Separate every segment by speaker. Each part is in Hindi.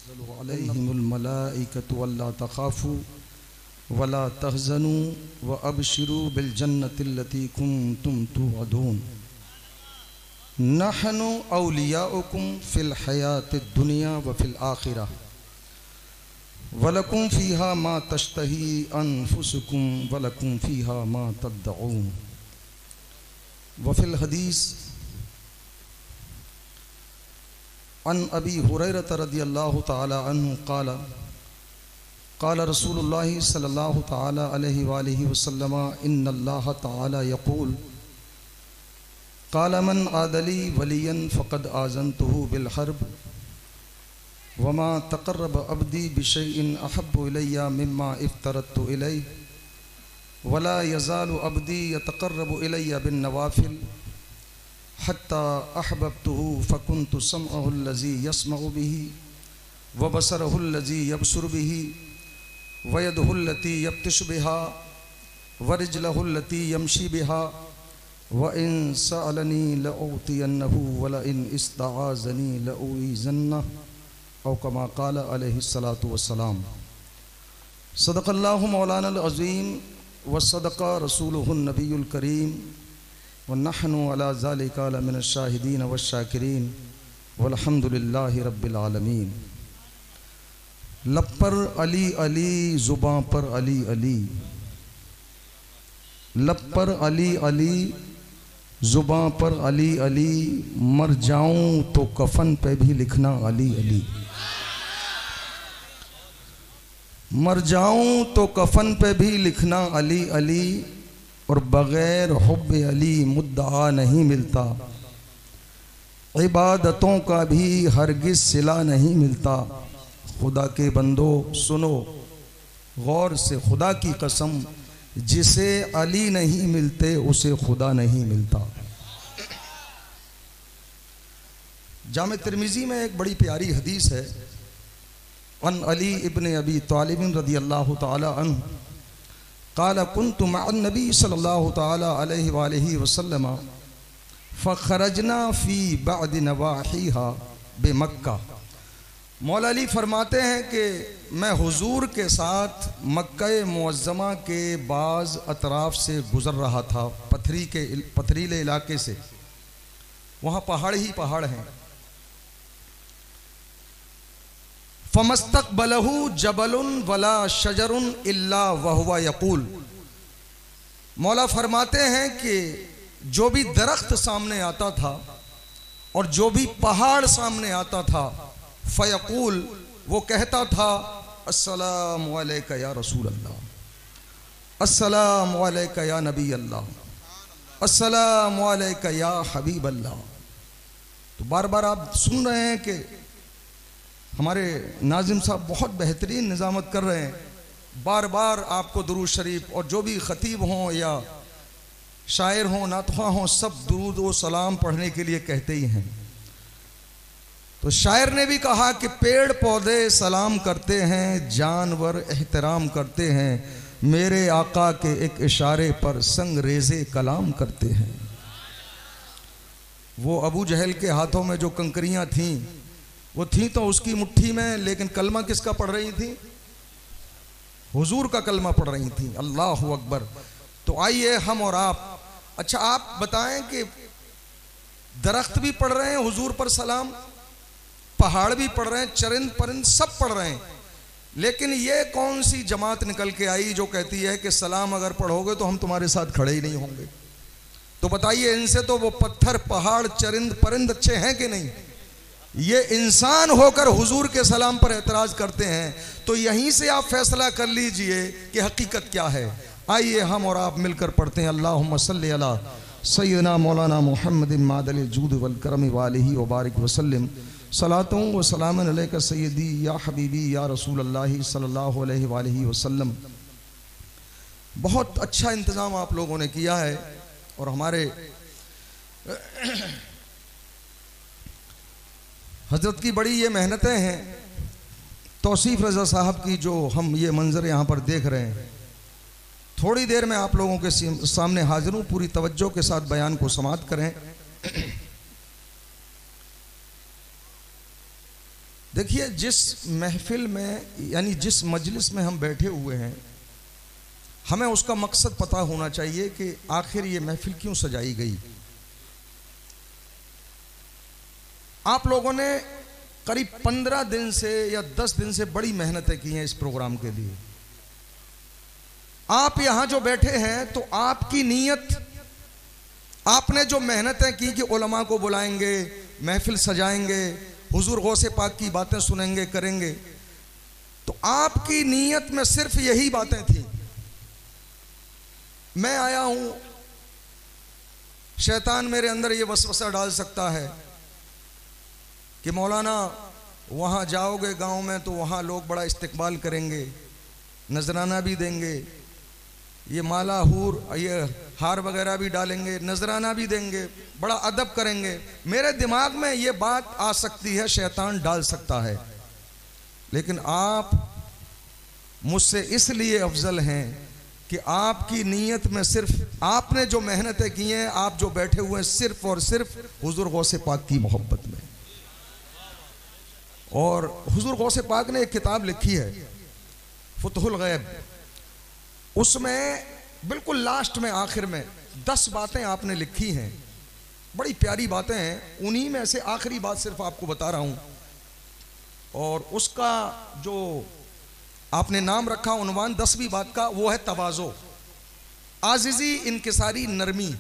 Speaker 1: अलैहिमुल मलाइकतु वल्ला तखाफू वला तहज़नू व अबशिरू बिल जन्नतिल्लती कुंतुम तुअदून नहनु औलियाउकुम फिल हयातिद दुनिया व फिल आखिरह वलकुम फ़ीहा मा तश्तही अनफुसुकुम वलकुम फ़ीहा मा तद्दऊन व फिल हदीस अन अबी हुरैरह रज़ियल्लाहु तआला अन्हु क़ाला क़ाला रसूलुल्लाहि सल्लल्लाहु तआला अलैहि वालिहि वसल्लम इन्नल्लाह तआला यक़ूल क़ाला मन आदली वलियन फ़क़द आज़नतुहु बिल हर्ब वमा तक़र्रब अब्दी बिशैइन अहब्बु इलैया मिम्मा इफ़्तरत्तु इलैहि वला यज़ालु अब्दी यतक़र्रबु इलैया बिन नवाफ़िल हत्ता अहबब्तुहु फ़कुन्तु समअहु अल्लज़ी यस्मअु बिही व बसरहु अल्लज़ी यबसुरु बिही व यदहु अल्लती यब्तिशु बिहा व रिजलहु अल्लती यमशी बिहा व इन सअलनी लउतियन्नहु व लइन इस्तआज़नी लउइज़न्नहु औ कमा क़ाल अलैहिस्सलातु वस्सलाम। सदक़ल्लाहु मौलाना अज़ीम व सदक़ रसूलुहुन नबियुल करीम व नहनु अला ज़ालिका लमिनश शाहिदीन वश्शाकिरीन वल्हम्दुलिल्लाहि रब्बिल आलमीन। लब पर अली अली ज़ुबां पर अली अली, लब पर अली अली ज़ुबां पर अली अली, मर जाऊं तो कफन पे भी लिखना अली अली, मर जाऊं तो कफन पे भी लिखना अली अली, और बग़ैर हुब्ब अली मुद्दा नहीं मिलता, इबादतों का भी हरगिज़ सिला नहीं मिलता। खुदा के बंदो सुनो गौर से, खुदा की कसम, जिसे अली नहीं मिलते उसे खुदा नहीं मिलता। जामे तिर्मिज़ी में एक बड़ी प्यारी हदीस है, अन अली इब्न अबी तालिब रज़ियल्लाहु तआला अन्हु क़ाल कुन्तु मअन नबी सल्लल्लाहु तआला अलैहि वालिहि वसल्लम फ़ख़रजना फ़ी बअद नवाहिहा बिमक्का। मौला अली फरमाते हैं कि मैं हुजूर के साथ मक्का मुअज़्ज़मा के बाज़ अतराफ़ से गुज़र रहा था, पथरीले इलाके से, वहाँ पहाड़ ही पहाड़ हैं। फ़मस्तक़बलहु जबलुन वला शजरुन इल्ला वहुवा यक़ूल। मौला फरमाते हैं कि जो भी दरख्त सामने आता था और जो भी पहाड़ सामने आता था, फ़यक़ूल, वो कहता था अस्सलामु अलैका या रसूल अल्लाह, अस्सलामु अलैका या नबी अल्लाह, अस्सलामु अलैका या हबीब अल्लाह। तो बार बार आप सुन रहे हैं कि हमारे नाज़िम साहब बहुत बेहतरीन निज़ामत कर रहे हैं, बार बार आपको दुरूद शरीफ, और जो भी ख़तीब हों या शायर हों, नातख़्वाह हों, सब दुरूद व सलाम पढ़ने के लिए कहते ही हैं। तो शायर ने भी कहा कि पेड़ पौधे सलाम करते हैं, जानवर एहतराम करते हैं, मेरे आका के एक इशारे पर संगरेज़े कलाम करते हैं। वो अबू जहल के हाथों में जो कंकरियां थीं, वो थीं तो उसकी मुट्ठी में, लेकिन कलमा किसका पढ़ रही थी? हुजूर का कलमा पढ़ रही थी। अल्लाहु अकबर। तो आइए हम और आप, अच्छा आप बताएं कि दरख्त भी पढ़ रहे हैं हुजूर पर सलाम, पहाड़ भी पढ़ रहे हैं, चरिंद परिंद सब पढ़ रहे हैं, लेकिन ये कौन सी जमात निकल के आई जो कहती है कि सलाम अगर पढ़ोगे तो हम तुम्हारे साथ खड़े ही नहीं होंगे? तो बताइए, इनसे तो वो पत्थर पहाड़ चरिंद परिंद अच्छे हैं कि नहीं? ये इंसान होकर हुजूर के सलाम पर एतराज करते हैं। तो यहीं से आप फैसला कर लीजिए कि हकीकत क्या है। आइए हम और आप मिलकर पढ़ते हैं, अल्लाहुम्मा सल्ली अला सय्यदना मौलाना मुहम्मदिन मादल जूद वल करम व आलिहि व बारिक वसल्लम सलातों व सलामन अलैका सय्यदी या हबीबी या रसूल अल्लाह सल्लल्लाहु अलैहि वालिहि वसल्लम। बहुत अच्छा इंतज़ाम आप लोगों ने किया है, और हमारे हजरत की बड़ी ये मेहनतें हैं, तौसीफ़ रज़ा साहब की, जो हम ये मंज़र यहाँ पर देख रहे हैं। थोड़ी देर में आप लोगों के सामने हाजिर हूँ, पूरी तवज्जो के साथ बयान को समाअत करें। देखिए, जिस महफिल में यानी जिस मजलिस में हम बैठे हुए हैं, हमें उसका मकसद पता होना चाहिए कि आखिर ये महफिल क्यों सजाई गई। आप लोगों ने करीब 15 दिन से या 10 दिन से बड़ी मेहनतें की हैं इस प्रोग्राम के लिए। आप यहां जो बैठे हैं तो आपकी नीयत, आपने जो मेहनतें की कि उलमा को बुलाएंगे, महफिल सजाएंगे, हुजूर गौसे पाक की बातें सुनेंगे, करेंगे, तो आपकी नीयत में सिर्फ यही बातें थी। मैं आया हूं, शैतान मेरे अंदर ये वसवसा डाल सकता है कि मौलाना वहां जाओगे गांव में तो वहां लोग बड़ा इस्तकबाल करेंगे, नजराना भी देंगे, ये माला हूर, ये हार वगैरह भी डालेंगे, नजराना भी देंगे, बड़ा अदब करेंगे। मेरे दिमाग में ये बात आ सकती है, शैतान डाल सकता है, लेकिन आप मुझसे इसलिए अफजल हैं कि आपकी नीयत में सिर्फ आपने जो मेहनतें की हैं, आप जो बैठे हुए हैं, सिर्फ और सिर्फ हुजूर गौसे पाक की मोहब्बत में। और हुजूर गौसे पाक ने एक किताब लिखी है फुतहुल गैब, उसमें बिल्कुल लास्ट में, आखिर में 10 बातें आपने लिखी हैं, बड़ी प्यारी बातें हैं। उन्हीं में से आखिरी बात सिर्फ आपको बता रहा हूं, और उसका जो आपने नाम रखा उन्वान 10वीं बात का, वो है तवाज़ो, आजिज़ी, इनकिसारी, नरमी।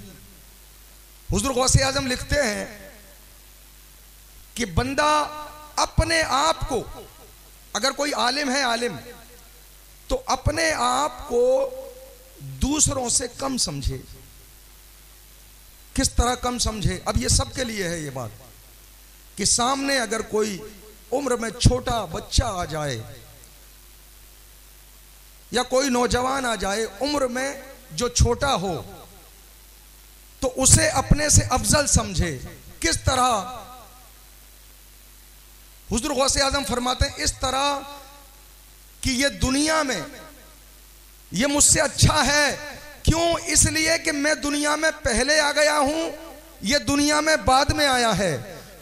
Speaker 1: हुजूर गौसे आजम लिखते हैं कि बंदा अपने आप को, अगर कोई आलिम है, आलिम, तो अपने आप को दूसरों से कम समझे। किस तरह कम समझे? अब ये सबके लिए है ये बात कि सामने अगर कोई उम्र में छोटा बच्चा आ जाए या कोई नौजवान आ जाए उम्र में जो छोटा हो, तो उसे अपने से अफजल समझे। किस तरह? हुजूर गौसे आजम फरमाते हैं इस तरह कि ये दुनिया में ये मुझसे अच्छा है। क्यों? इसलिए कि मैं दुनिया में पहले आ गया हूं, ये दुनिया में बाद में आया है।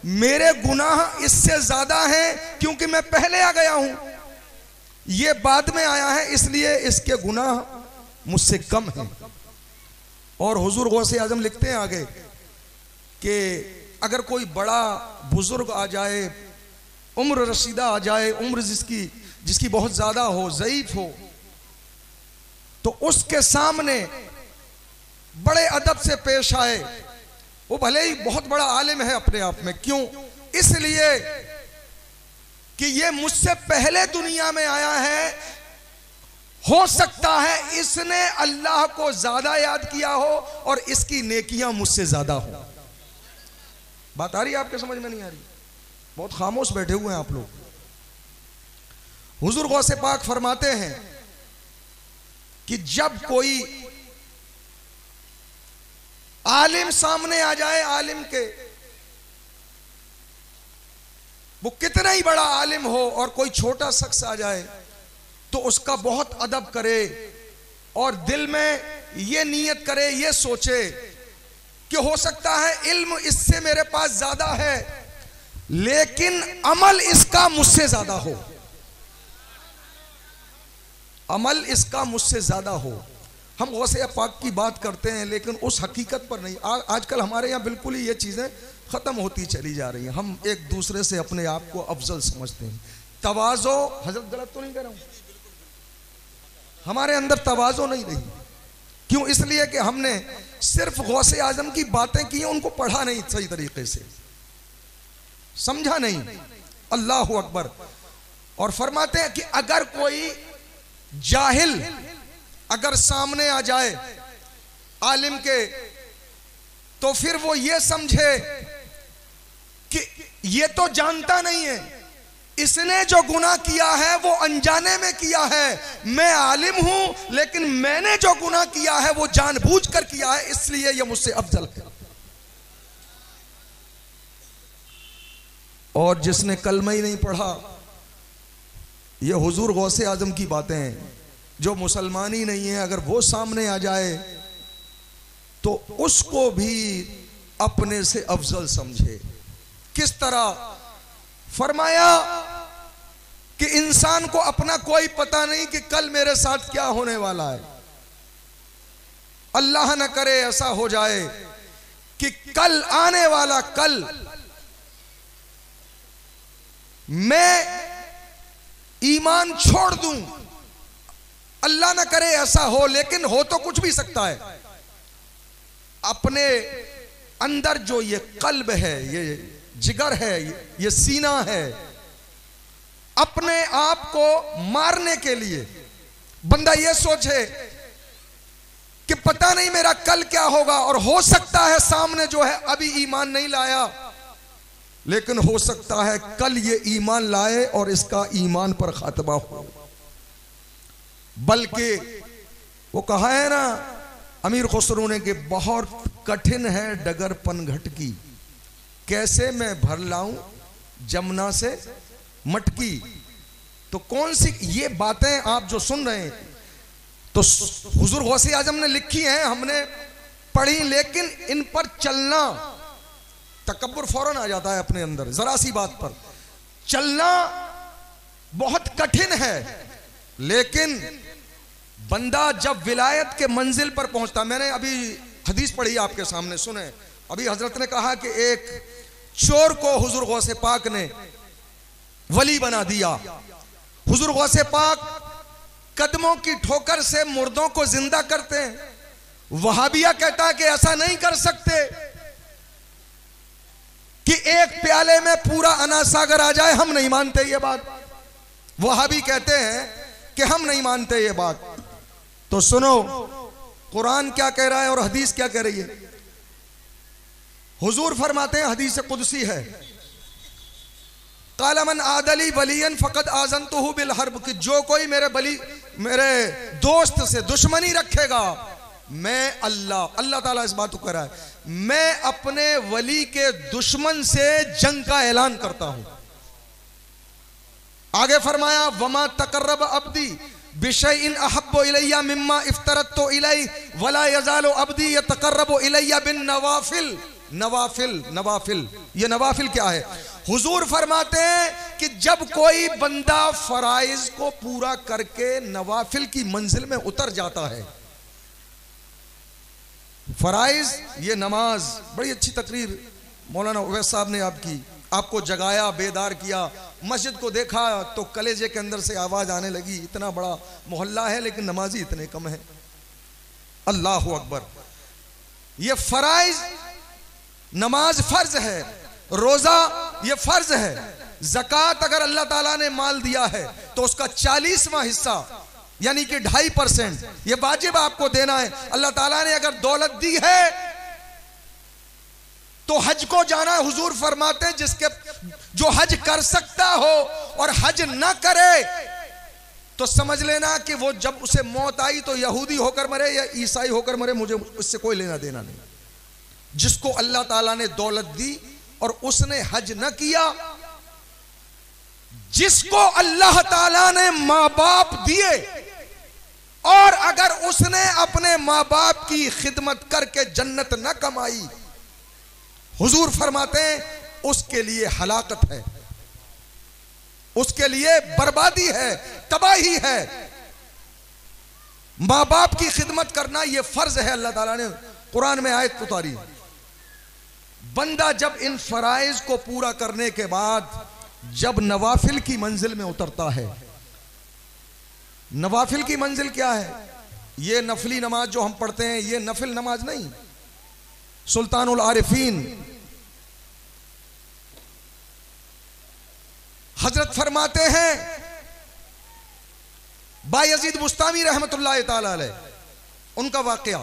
Speaker 1: मेरे गुनाह इससे ज्यादा हैं क्योंकि मैं पहले आ गया हूं, ये बाद में आया है, इसलिए इसके गुनाह मुझसे कम हैं। और हुजूर गौसे आजम लिखते हैं आगे कि अगर कोई बड़ा बुजुर्ग आ जाए, उम्र रसीदा आ जाए, उम्र जिसकी बहुत ज्यादा हो, ज़ईफ हो, तो उसके सामने बड़े अदब से पेश आए। वो भले ही बहुत बड़ा आलिम है अपने आप में, क्यों? इसलिए कि ये मुझसे पहले दुनिया में आया है, हो सकता है इसने अल्लाह को ज्यादा याद किया हो और इसकी नेकियां मुझसे ज्यादा हो। बात आ रही है आपके समझ में? नहीं आ रही? बहुत खामोश बैठे हुए हैं आप लोग। हुजूर गौसे पाक फरमाते हैं कि जब कोई आलिम सामने आ जाए, आलिम के, वो कितना ही बड़ा आलिम हो, और कोई छोटा शख्स आ जाए तो उसका बहुत अदब करे और दिल में ये नीयत करे, ये सोचे कि हो सकता है इल्म इससे मेरे पास ज्यादा है लेकिन अमल इसका मुझसे ज्यादा हो, अमल इसका मुझसे ज्यादा हो। हम गौसे पाक की बात करते हैं लेकिन उस हकीकत पर नहीं। आजकल हमारे यहाँ बिल्कुल ही ये चीजें खत्म होती चली जा रही हैं। हम एक दूसरे से अपने आप को अफजल समझते हैं। तवाज़ो, हजरत गलत तो नहीं कह रहा हूं, हमारे अंदर तवाज़ो नहीं रही। क्यों? इसलिए कि हमने सिर्फ गौसे आजम की बातें की, उनको पढ़ा नहीं सही तरीके से, समझा नहीं। अल्लाह अकबर। और फरमाते हैं कि अगर कोई जाहिल अगर सामने आ जाए आलिम के, तो फिर वो ये समझे कि ये तो जानता नहीं है, इसने जो गुनाह किया है वो अनजाने में किया है। मैं आलिम हूं लेकिन मैंने जो गुनाह किया है वो जानबूझकर किया है, इसलिए ये मुझसे अफजल है। और जिसने कलमा ही नहीं पढ़ा, ये हुजूर गौसे आजम की बातें हैं, जो मुसलमान ही नहीं है अगर वो सामने आ जाए तो उसको भी अपने से अफजल समझे। किस तरह? फरमाया इंसान को अपना कोई पता नहीं कि कल मेरे साथ क्या होने वाला है। अल्लाह न करे ऐसा हो जाए कि कल आने वाला कल मैं ईमान छोड़ दूं। अल्लाह ना करे ऐसा हो, लेकिन हो तो कुछ भी सकता है। अपने अंदर जो ये कल्ब है, ये जिगर है, ये सीना है, अपने आप को मारने के लिए बंदा ये सोचे कि पता नहीं मेरा कल क्या होगा, और हो सकता है सामने जो है अभी ईमान नहीं लाया, लेकिन हो सकता है कल ये ईमान लाए और इसका ईमान पर खात्मा हो। बल्कि वो कहा है ना अमीर खुसरो ने कि बहुत कठिन है डगर पनघट की, कैसे मैं भर लाऊं जमुना से मटकी। तो कौन सी ये बातें आप जो सुन रहे हैं तो हुजूर गौसे आजम ने लिखी हैं, हमने पढ़ी, लेकिन इन पर चलना, तकब्बुर फौरन आ जाता है अपने अंदर जरा सी बात पर। चलना बहुत कठिन है, लेकिन बंदा जब विलायत के मंजिल पर पहुंचता, मैंने अभी हदीस पढ़ी आपके सामने, सुने। अभी हजरत ने कहा कि एक चोर को हुजूर गौसे पाक ने वली बना दिया। हुजूर गौसे पाक कदमों की ठोकर से मुर्दों को जिंदा करते हैं। वहाबिया कहता है कि ऐसा नहीं कर सकते कि एक प्याले में पूरा अनासागर आ जाए, हम नहीं मानते ये बात। वहाबी कहते हैं कि हम नहीं मानते ये बात। तो सुनो कुरान क्या कह रहा है और हदीस क्या कह रही है। हुजूर फरमाते हैं, हदीस कुदसी है, काला मन आदली वलियन फकत आज़नतुहु बिल हर्ब, कि जो कोई मेरे दोस्त से दुश्मनी रखेगा, मैं अल्लाह ताला इस बात को कह रहा है, मैं अपने वली के दुश्मन से जंग का ऐलान करता हूं। आगे फरमाया, वमा तकर्रब अब्दी बिशैइन अहब्बु इलैया मिम्मा इफ्तरत्तु इलैहि वला यज़ालु अब्दी यतकर्रबु इलैया बिन नवाफिल। नवाफिल, ये नवाफिल क्या है? हुजूर फरमाते हैं कि जब कोई बंदा फराइज को पूरा करके नवाफिल की मंजिल में उतर जाता है। फराइज ये नमाज, बड़ी अच्छी तकरीर मौलाना उवैस साहब ने आपको जगाया, बेदार किया। मस्जिद को देखा तो कलेजे के अंदर से आवाज आने लगी, इतना बड़ा मोहल्ला है लेकिन नमाजी इतने कम है। अल्लाह अकबर। ये फराइज, नमाज फर्ज है, रोजा ये फर्ज है, ज़कात अगर अल्लाह ताला ने माल दिया है तो उसका 40वां हिस्सा यानी कि 2.5% ये वाजिब आपको देना है। अल्लाह ताला ने अगर दौलत दी है तो हज को जाना। हुजूर फरमाते हैं जिसके जो हज कर सकता हो और हज ना करे तो समझ लेना कि वो जब उसे मौत आई तो यहूदी होकर मरे या ईसाई होकर मरे, मुझे उससे कोई लेना देना नहीं। जिसको अल्लाह ताला ने दौलत दी और उसने हज न किया, जिसको अल्लाह ताला ने मां बाप दिए और अगर उसने अपने मां बाप की खिदमत करके जन्नत न कमाई, हुजूर फरमाते हैं उसके लिए हलाकत है, उसके लिए बर्बादी है, तबाही है। मां बाप की खिदमत करना यह फर्ज है। अल्लाह ताला ने कुरान में आयत उतारी। बंदा जब इन फराइज को पूरा करने के बाद जब नवाफिल की मंजिल में उतरता है, नवाफिल की मंजिल क्या है? ये नफली नमाज जो हम पढ़ते हैं ये नफिल नमाज नहीं। सुल्तानुल आरिफीन हजरत फरमाते हैं, बायजीद बुस्तामी रहमतुल्लाह ताला अलैह, उनका वाकया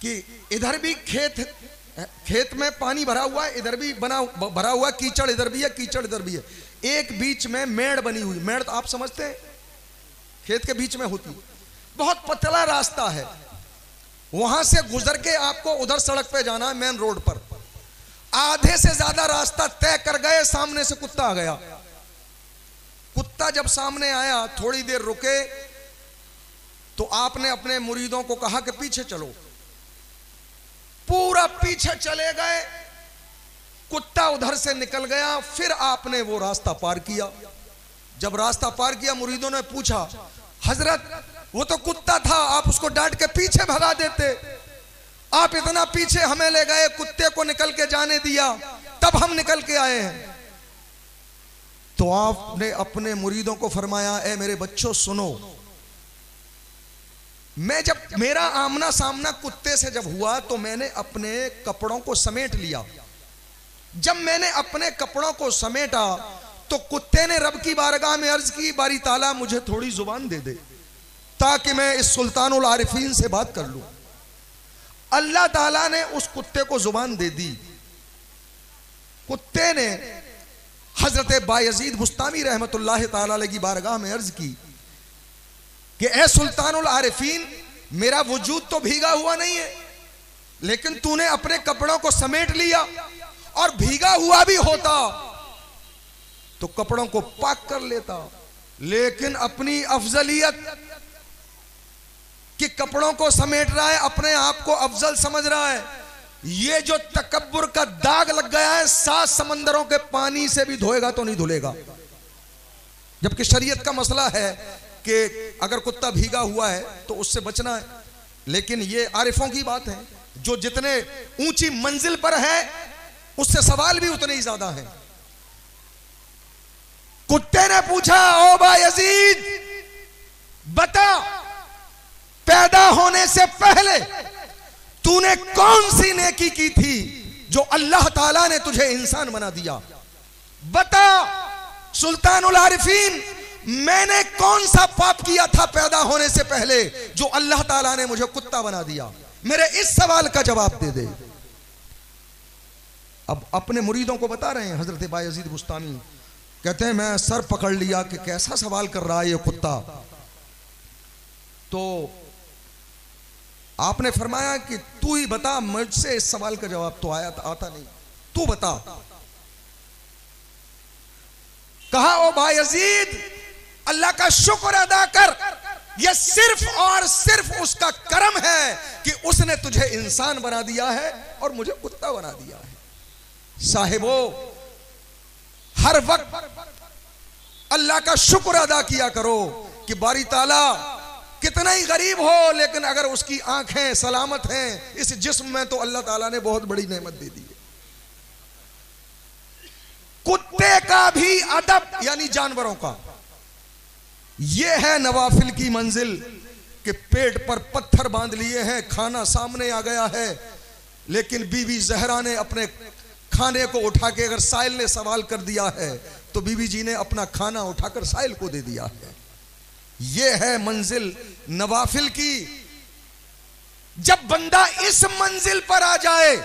Speaker 1: कि इधर भी खेत में पानी भरा हुआ है, इधर भी भरा हुआ कीचड़, इधर भी है कीचड़, इधर भी है। एक बीच में मेड़ बनी हुई, मेड़ तो आप समझते हैं खेत के बीच में होती, बहुत पतला रास्ता है, वहां से गुजर के आपको उधर सड़क पे जाना है, मेन रोड पर। आधे से ज्यादा रास्ता तय कर गए, सामने से कुत्ता आ गया। कुत्ता जब सामने आया, थोड़ी देर रुके तो आपने अपने मुरीदों को कहा कि पीछे चलो। पूरा पीछे चले गए, कुत्ता उधर से निकल गया, फिर आपने वो रास्ता पार किया। जब रास्ता पार किया मुरीदों ने पूछा, हजरत वो तो कुत्ता था, आप उसको डांट के पीछे भगा देते, आप इतना पीछे हमें ले गए, कुत्ते को निकल के जाने दिया, तब हम निकल के आए हैं। तो आपने अपने मुरीदों को फरमाया, ए मेरे बच्चों सुनो, मैं जब मेरा आमना सामना कुत्ते से जब हुआ तो मैंने अपने कपड़ों को समेट लिया। जब मैंने अपने कपड़ों को समेटा तो कुत्ते ने रब की बारगाह में अर्ज की, बारी ताला मुझे थोड़ी जुबान दे दे ताकि मैं इस सुल्तानुल आरिफीन से बात कर लूं। अल्लाह ताला ने उस कुत्ते को जुबान दे दी। कुत्ते ने हजरत बायजीद बुस्तामी रहमतुल्लाह ताला अलैहि की बारगाह में अर्ज की कि ए सुल्तानुल आरिफीन, मेरा वजूद तो भीगा हुआ नहीं है, लेकिन तूने अपने कपड़ों को समेट लिया, और भीगा हुआ भी होता तो कपड़ों को पाक कर लेता, लेकिन अपनी अफजलियत कि कपड़ों को समेट रहा है, अपने आप को अफजल समझ रहा है, ये जो तकब्बुर का दाग लग गया है, 7 समंदरों के पानी से भी धोएगा तो नहीं धुलेगा। जबकि शरीयत का मसला है कि अगर कुत्ता भीगा हुआ है तो उससे बचना है, लेकिन ये आरिफों की बात है, जो जितने ऊंची मंजिल पर है उससे सवाल भी उतने ही ज्यादा है। कुत्ते ने पूछा, ओ बायजीद बता, पैदा होने से पहले तूने कौन सी नेकी की थी जो अल्लाह ताला ने तुझे इंसान बना दिया? बता सुल्तानुल आरिफीन, मैंने कौन सा पाप किया था पैदा होने से पहले जो अल्लाह ताला ने मुझे कुत्ता बना दिया? मेरे इस सवाल का जवाब दे दे। अब अपने मुरीदों को बता रहे हैं हजरत बायजीद बुस्तामी, कहते हैं मैं सर पकड़ लिया कि कैसा सवाल कर रहा है ये कुत्ता। तो आपने फरमाया कि तू ही बता, मुझसे इस सवाल का जवाब तो आता नहीं, तू बता। कहा, ओ बायजीद, अल्लाह का शुक्र अदा कर, यह सिर्फ और सिर्फ उसका करम है कि उसने तुझे इंसान बना दिया है और मुझे कुत्ता बना दिया है। साहिबो, हर वक्त अल्लाह का शुक्र अदा किया करो कि बारी ताला कितना ही गरीब हो, लेकिन अगर उसकी आंखें सलामत हैं इस जिस्म में, तो अल्लाह ताला ने बहुत बड़ी नेमत दे दी है। कुत्ते का भी अदब, यानी जानवरों का, यह है नवाफिल की मंजिल कि पेट पर पत्थर बांध लिए हैं, खाना सामने आ गया है, लेकिन बीवी जहरा ने अपने खाने को उठा के, अगर साइल ने सवाल कर दिया है तो बीवी जी ने अपना खाना उठाकर साइल को दे दिया है। यह है मंजिल नवाफिल की। जब बंदा इस मंजिल पर आ जाए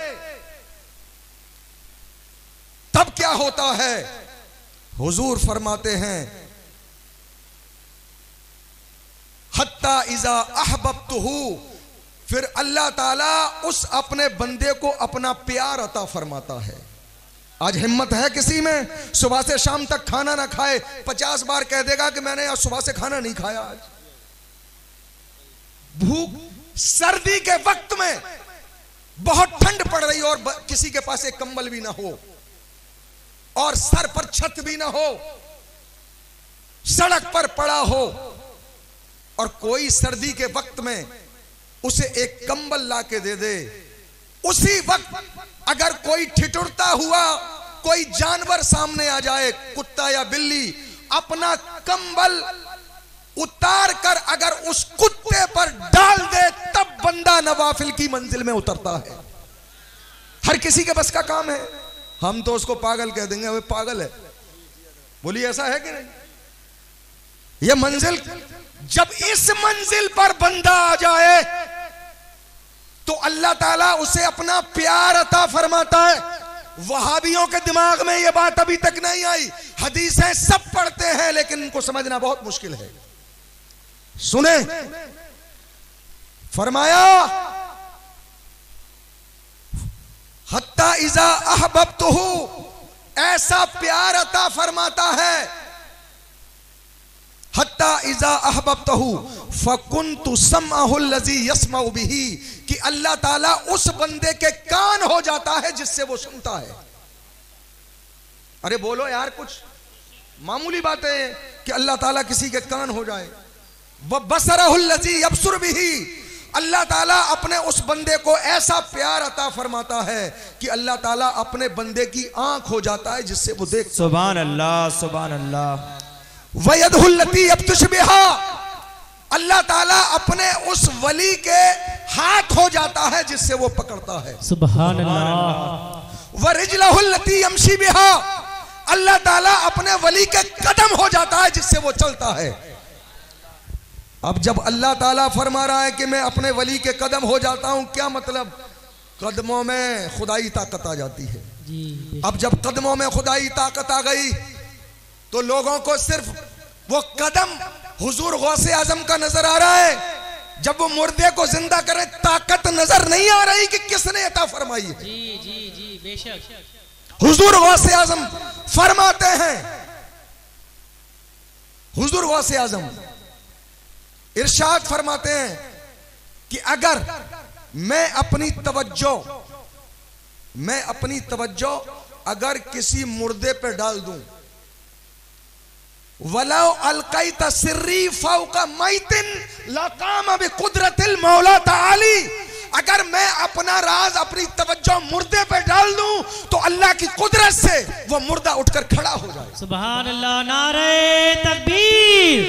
Speaker 1: तब क्या होता है? हुजूर फरमाते हैं, हत्ता इज़ा अहबब्तुहु, फिर अल्लाह ताला उस अपने बंदे को अपना प्यार अता फरमाता है। आज हिम्मत है किसी में सुबह से शाम तक खाना ना खाए, 50 बार कह देगा कि मैंने आज सुबह से खाना नहीं खाया। आज भूख, सर्दी के वक्त में बहुत ठंड पड़ रही हो और किसी के पास एक कंबल भी ना हो और सर पर छत भी ना हो, सड़क पर पड़ा हो, और कोई सर्दी के वक्त में उसे एक कंबल ला के दे दे, उसी वक्त अगर कोई ठिठुरता हुआ कोई जानवर सामने आ जाए, कुत्ता या बिल्ली, अपना कंबल उतार कर अगर उस कुत्ते पर डाल दे, तब बंदा नवाफिल की मंजिल में उतरता है। हर किसी के बस का काम है। हम तो उसको पागल कह देंगे, वो पागल है। बोलिए ऐसा है कि नहीं? यह मंजिल, जब इस मंजिल पर बंदा आ जाए तो अल्लाह ताला उसे अपना प्यार अता फरमाता है। वहाबियों के दिमाग में यह बात अभी तक नहीं आई। हदीसें सब पढ़ते हैं लेकिन इनको समझना बहुत मुश्किल है। सुने, फरमाया हत्ता इज़ा अहबब्तुहु, ऐसा प्यार अता फरमाता है, हत्ता इज़ा अहबब्तुहु फकुन्तु समअहु लज़ी यस्मउ बिही, कि अल्लाह ताला उस बंदे के कान हो जाता है जिससे वो सुनता है। अरे बोलो यार, कुछ मामूली बातें कि अल्लाह ताला किसी के कान हो जाए। बसरहुल्लज़ी यबसुर बिही, अल्लाह ताला अपने उस बंदे को ऐसा प्यार अता फरमाता है कि अल्लाह ताला अपने बंदे की आंख हो जाता है जिससे वो देख।
Speaker 2: सुभान अल्लाह, सुभान अल्लाह।
Speaker 1: वयदहुल्लती यब्तुश बिहा, अल्लाह ताला अपने उस वली के हाथ हो जाता है जिससे वो पकड़ता है।
Speaker 3: सुभान अल्लाह।
Speaker 1: वरिजलहुल्लती यमशी बिहा, अल्लाह ताला अपने वली के कदम हो जाता है जिससे वो चलता है। अब जब अल्लाह ताला फरमा रहा है कि मैं अपने वली के कदम हो जाता हूं, क्या मतलब? कदमों में खुदाई ताकत आ जाती है
Speaker 3: जी।
Speaker 1: अब जब कदमों में खुदाई ताकत आ गई तो लोगों को सिर्फ वो कदम हुजूर गौसे आजम का नजर आ रहा है। जब वो मुर्दे को जिंदा करें ताकत नजर नहीं आ रही कि किसने अता फरमाई है।
Speaker 3: जी जी जी बेशक।
Speaker 1: हुजूर गौसे आजम फरमाते हैं, हुजूर गौसे आजम इरशाद फरमाते हैं कि अगर मैं अपनी तवज्जो अगर किसी मुर्दे पे डाल दूं, वलो अलकैत सिर्री फौका मैतिन लकाम बिकुदरतिल मौला ताली, अगर मैं अपना राज अपनी तवज्जो मुर्दे पे डाल दूं तो अल्लाह की कुदरत से वो मुर्दा उठकर खड़ा हो जाए।
Speaker 3: सुभान अल्लाह। नारे तकबीर,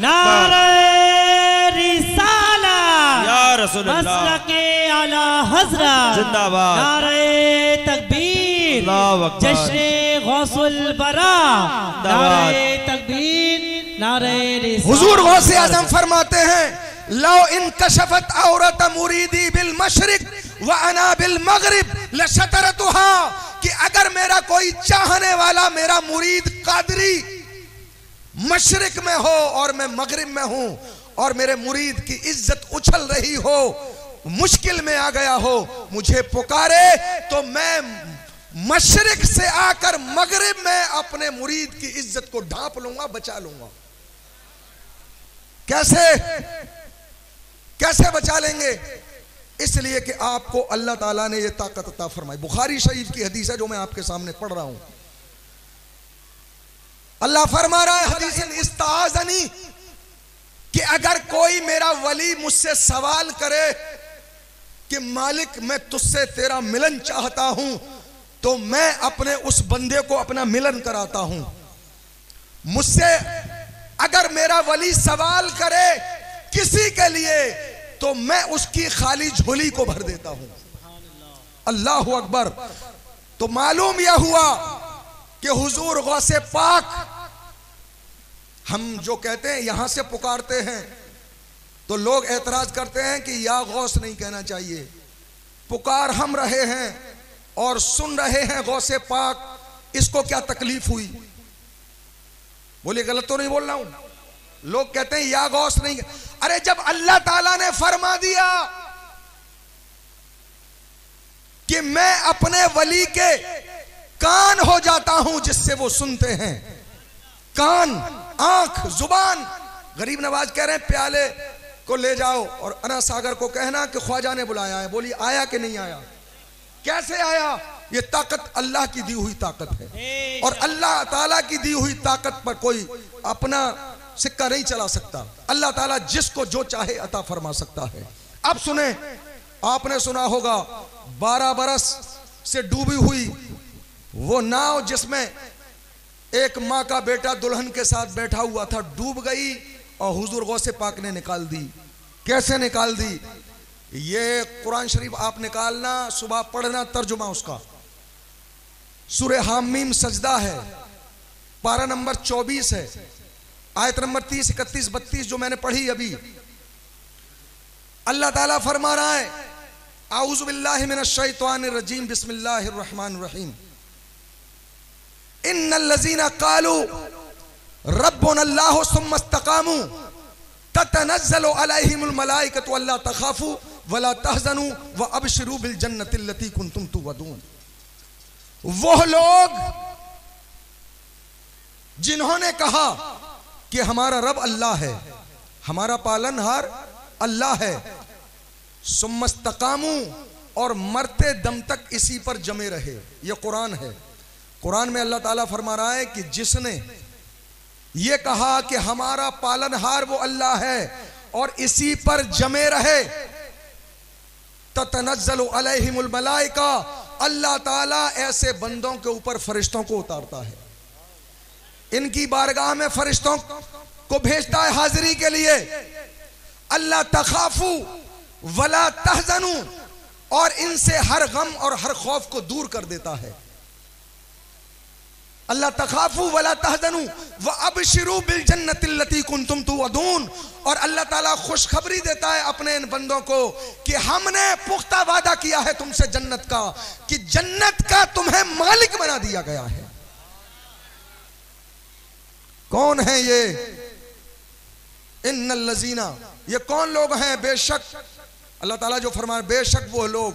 Speaker 3: नारे रिसाला,
Speaker 2: या रसूल अल्लाह,
Speaker 3: मसलके आला हज़रत
Speaker 2: जिंदाबाद,
Speaker 3: नारे तकबीर,
Speaker 2: अल्लाहु अकबर,
Speaker 3: जश्न गौसुल बरा, नारे तकबीर, नारे रिसाला।
Speaker 1: हुजूर गौसे आजम फरमाते हैं, लो इनकशफत औरत मुरीदी बिल मशरिक व अना बिल मगरिब लशतरतुहा, कि अगर मेरा कोई चाहने वाला, मेरा मुरीद कादरी मशरिक में हो और मैं मगरिब में हूं और मेरे मुरीद की इज्जत उछल रही हो, मुश्किल में आ गया हो, मुझे पुकारे तो मैं मशरिक से आकर मगरिब में अपने मुरीद की इज्जत को ढांप लूंगा, बचा लूंगा। कैसे बचा लेंगे? इसलिए कि आपको अल्लाह ताला ने यह ताकत अता फरमाई। बुखारी शरीफ की हदीस है जो मैं आपके सामने पढ़ रहा हूं। अल्लाह फरमा रहा है हदीस इस्ताज़नी, कि अगर कोई मेरा वली मुझसे सवाल करे कि मालिक मैं तुझसे तेरा मिलन चाहता हूं, तो मैं अपने उस बंदे को अपना मिलन कराता हूं। मुझसे अगर मेरा वली सवाल करे किसी के लिए तो मैं उसकी खाली झोली को भर देता हूं। अल्लाहु अकबर। तो मालूम यह हुआ कि हुजूर गौसे पाक, हम जो कहते हैं यहां से पुकारते हैं तो लोग एतराज करते हैं कि या गौस नहीं कहना चाहिए। पुकार हम रहे हैं और सुन रहे हैं गौसे पाक, इसको क्या तकलीफ हुई? बोलिए गलत तो नहीं बोल रहा हूं? लोग कहते हैं या गौस नहीं। अरे जब अल्लाह ताला ने फरमा दिया कि मैं अपने वली के कान हो जाता हूं जिससे वो सुनते हैं, कान, आंख, जुबान। गरीब नवाज कह रहे हैं प्याले को ले जाओ और अना सागर को कहना कि ख्वाजा ने बुलाया है। बोली आया कि नहीं आया? कैसे आया? ये ताकत अल्लाह की दी हुई ताकत है और अल्लाह ताला की दी हुई ताकत पर कोई अपना सिक्का नहीं चला सकता। अल्लाह ताला जिसको जो चाहे अता फरमा सकता है। अब सुने, आपने सुना होगा 12 बरस से डूबी हुई वो नाव जिसमें एक माँ का बेटा दुल्हन के साथ बैठा हुआ था, डूब गई और हुजूर गौसे पाक ने निकाल दी। कैसे निकाल दी? ये कुरान शरीफ आप निकालना, सुबह पढ़ना, तर्जुमा उसका। सूरह हामीम सजदा है, पारा नंबर 24 है, आयत नंबर 30, 31, 32 जो मैंने पढ़ी अभी। अल्लाह ताला फरमा रहा है, आऊज़ु बिल्लाहि मिनश शैतानिर रजीम, बिस्मिल्लाहिर रहमानिर रहीम, इन्नल लज़ीना क़ालू रब्बुनल्लाहु सुम्मा इस्तक़ामू ततनज़्ज़लु अलैहिमुल मलाइकतु अल्ला तख़ाफ़ू वला तहज़नू व अबशिरू बिल जन्नतिल लती कुंतुम तुअदून। वो लोग जिन्होंने कहा कि हमारा रब अल्लाह है, हमारा पालनहार अल्लाह है, सुम्मा इस्तक़ामू, और मरते दम तक इसी पर जमे रहे। ये कुरान है। कुरान में अल्लाह ताला फरमा रहा है कि जिसने ये कहा कि हमारा पालनहार वो अल्लाह है और इसी पर जमे रहे। ततनज़्ज़लु अलैहिमुल मलाइका, अल्लाह ताला ऐसे बंदों के ऊपर फरिश्तों को उतारता है, इनकी बारगाह में फरिश्तों को भेजता है हाजिरी के लिए। अल्लाह तखाफू वला तहज़नू, और इनसे हर गम और हर खौफ को दूर कर देता है। अल्लाह तखाफू वला तहज़नू व अबशिरू बिल जन्नतिल्लती कुंतुम तुअदून, और अल्लाह ताला खुशखबरी देता है अपने इन बंदों को कि हमने पुख्ता वादा किया है तुमसे जन्नत का, कि जन्नत का तुम्हें मालिक बना दिया गया है। कौन है ये? इन्नल लज़ीना, ये कौन लोग हैं? बेशक अल्लाह ताला जो फरमा रहे बेशक वो लोग,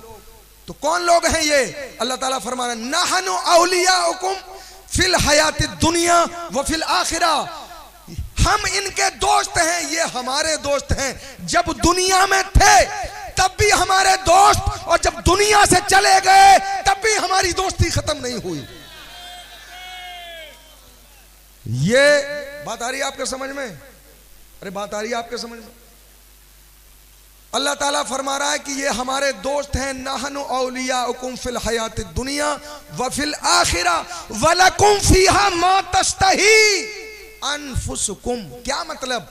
Speaker 1: तो कौन लोग हैं ये? अल्लाह ताला फरमा रहे नहनु औलियाउकुम फिल हयातिद दुनिया व फिल आखिरा, हम इनके दोस्त हैं, ये हमारे दोस्त हैं। जब दुनिया में थे तब भी हमारे दोस्त, और जब दुनिया से चले गए तब भी हमारी दोस्ती खत्म नहीं हुई। ये बात आ रही है आपके समझ में? अरे बात आ रही है आपके समझ में? अल्लाह ताला फरमा रहा है कि ये हमारे दोस्त हैं। नहनु औलियाउकुम फिल हयातिद दुनिया व फिल आखिरा वलकुम फीहा मा तश्तही अनफुसुकुम। क्या मतलब?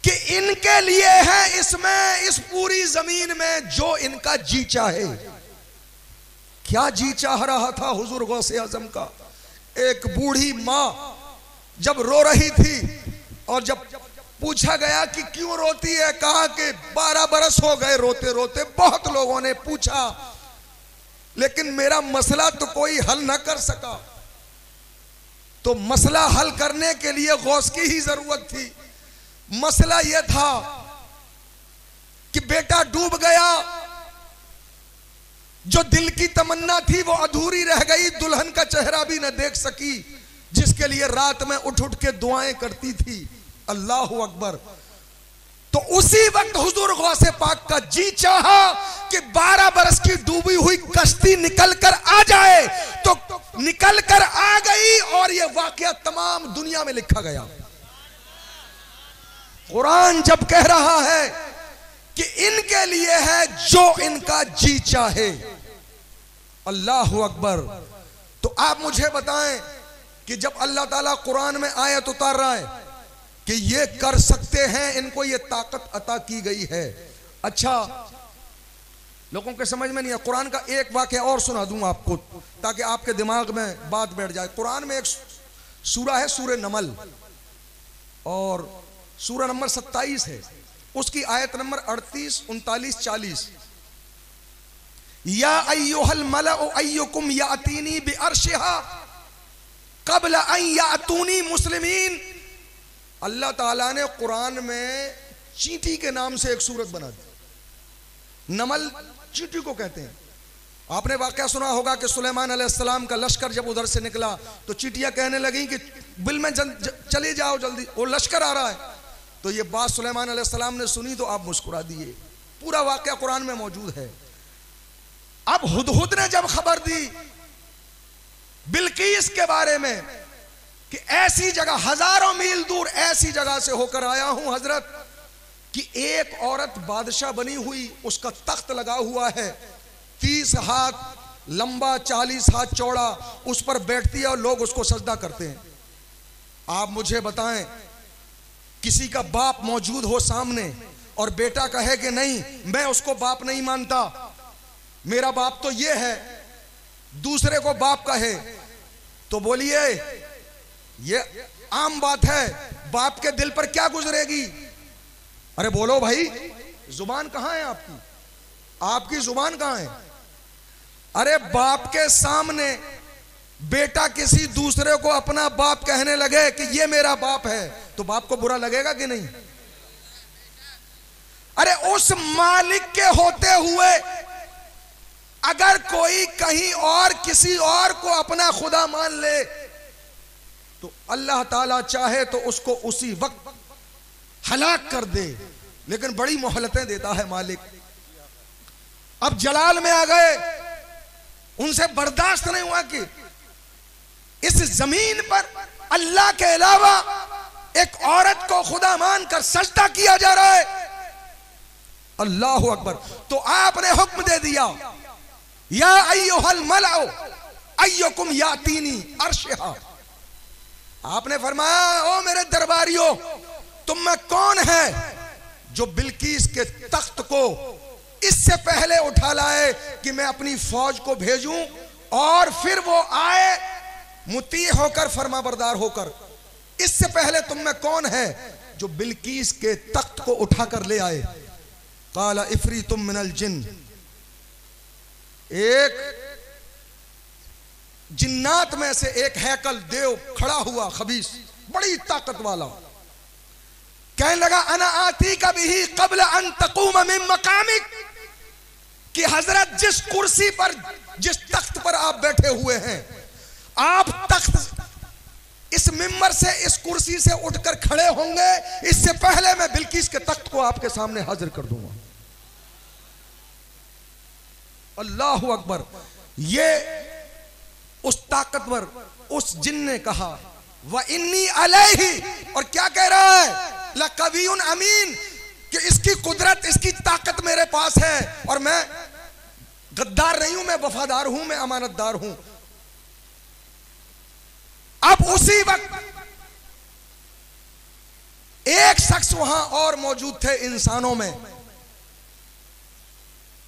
Speaker 1: कि इनके लिए है इसमें, इस पूरी जमीन में जो इनका जी चाहे। क्या जी चाह रहा था हुजूर गौसे आजम का? एक बूढ़ी माँ जब रो रही थी और जब पूछा गया कि क्यों रोती है, कहा कि 12 बरस हो गए रोते रोते, बहुत लोगों ने पूछा लेकिन मेरा मसला तो कोई हल ना कर सका। तो मसला हल करने के लिए गौस की ही जरूरत थी। मसला यह था कि बेटा डूब गया, जो दिल की तमन्ना थी वो अधूरी रह गई, दुल्हन का चेहरा भी न देख सकी, जिसके लिए रात में उठ उठ के दुआएं करती थी। अल्लाह अकबर। तो उसी वक्त हुजूर गौसे पाक का जी चाहा कि 12 बरस की डूबी हुई कश्ती निकल कर आ जाए, तो निकल कर आ गई और यह वाकया तमाम दुनिया में लिखा गया। कुरान जब कह रहा है कि इनके लिए है जो इनका जी चाहे, अल्लाह अकबर। तो आप मुझे बताएं कि जब अल्लाह ताला कुरान में आयत उतार रहा है कि ये कर सकते हैं, इनको ये ताकत अता की गई है, अच्छा लोगों के समझ में नहीं है। कुरान का एक वाक़या और सुना दूं आपको ताकि आपके दिमाग में बात बैठ जाए। कुरान में एक सूरा है सूरह नमल, और सूरा नंबर 27 है, उसकी आयत नंबर 38, 39, 40। या अय्युहल मलअ अय्युकुम यातीनी बिअर्शिहा क़ब्ल अन यातूनी मुस्लिमीन। अल्लाह ताला ने कुरान में चींटी के नाम से एक सूरत बना दी। नमल चींटी को कहते हैं। आपने वाकया सुना होगा कि सुलेमान अलैहिस्सलाम का लश्कर जब उधर से निकला तो चींटियां कहने लगी कि बिल में चले जाओ जल्दी, वो लश्कर आ रहा है। तो ये बात सुलेमान अलैहिस्सलाम ने सुनी तो आप मुस्कुरा दिए। पूरा वाकया कुरान में मौजूद है। अब हुदहुद ने जब खबर दी बिल्कीस के बारे में कि ऐसी जगह, हजारों मील दूर ऐसी जगह से होकर आया हूं हजरत, कि एक औरत बादशाह बनी हुई, उसका तख्त लगा हुआ है, 30 हाथ लंबा 40 हाथ चौड़ा, उस पर बैठती है और लोग उसको सजदा करते हैं। आप मुझे बताएं, किसी का बाप मौजूद हो सामने और बेटा कहे कि नहीं मैं उसको बाप नहीं मानता, मेरा बाप तो ये है, दूसरे को बाप कहे, तो बोलिए ये आम बात है, बाप के दिल पर क्या गुजरेगी? अरे बोलो भाई, जुबान कहां है आपकी? आपकी जुबान कहां है? अरे बाप के सामने बेटा किसी दूसरे को अपना बाप कहने लगे कि ये मेरा बाप है, तो बाप को बुरा लगेगा कि नहीं? अरे उस मालिक के होते हुए अगर कोई कहीं और किसी और को अपना खुदा मान ले तो अल्लाह ताला चाहे तो उसको उसी वक्त हलाक कर दे, लेकिन बड़ी मोहलतें देता है मालिक। अब जलाल में आ गए, उनसे बर्दाश्त नहीं हुआ कि इस जमीन पर अल्लाह के अलावा एक औरत को खुदा मानकर सजदा किया जा रहा है। अल्लाह अकबर। तो आपने हुक्म दे दिया, या अय्युहल मलाउ अय्युकुम यातीनी अर्शहा। आपने फरमाया, ओ मेरे दरबारियों, तुम में कौन है जो बिल्कीस के तख्त को इससे पहले उठा लाए कि मैं अपनी फौज को भेजूं और फिर वो आए मुती होकर, फरमाबरदार होकर। इससे पहले तुम में कौन है जो बिल्कीस के तख्त को उठाकर ले आए? काला इफरीतुम मिनल जिन। एक जिन्नात में से एक हैकल देव खड़ा हुआ, खबीस, बड़ी ताकत वाला, कहने लगा, अना आती कभी कबल अन तकूम मिन मकामिक, कि हजरत जिस कुर्सी पर, जिस तख्त पर आप बैठे हुए हैं, आप तख्त इस मिंबर से, इस कुर्सी से उठकर खड़े होंगे, इससे पहले मैं बिल्कीस के तख्त को आपके सामने हाजिर कर दूंगा। अल्लाह अकबर। ये उस ताकतवर, उस जिन ने कहा, व इन्नी अलैहि, और क्या कह रहा है, लकवियुन अमीन, कि इसकी कुदरत, इसकी ताकत मेरे पास है और मैं गद्दार नहीं हूं, मैं वफादार हूं, मैं अमानतदार हूं। अब उसी वक्त एक शख्स वहां और मौजूद थे इंसानों में,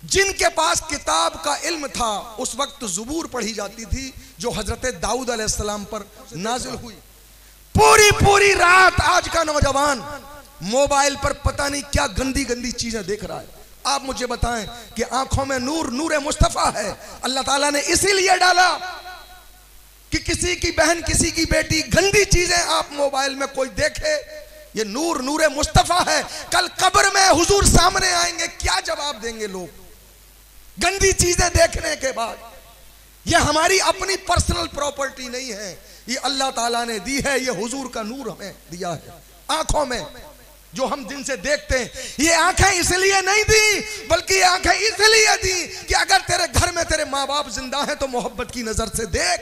Speaker 1: जिनके पास किताब का इल्म था। उस वक्त ज़ुबूर पढ़ी जाती थी जो हजरत दाऊद अलैहिस्सलाम पर नाजिल हुई। पूरी पूरी रात आज का नौजवान मोबाइल पर पता नहीं क्या गंदी गंदी चीजें देख रहा है। आप मुझे बताएं कि आंखों में नूर, नूर मुस्तफा है, अल्लाह ताला ने इसीलिए डाला कि किसी की बहन, किसी की बेटी गंदी चीजें आप मोबाइल में कोई देखे, ये नूर, नूर मुस्तफा है। कल कब्र में हुजूर सामने आएंगे, क्या जवाब देंगे लोग गंदी चीजें देखने के बाद? ये हमारी अपनी पर्सनल प्रॉपर्टी नहीं है, ये अल्लाह ताला ने दी है, ये हुजूर का नूर हमें दिया है आंखों में, जो हम दिन से देखते हैं। ये आंखें इसलिए नहीं दी, बल्कि ये आंखें इसलिए दी कि अगर तेरे घर में तेरे माँ बाप जिंदा हैं तो मोहब्बत की नजर से देख,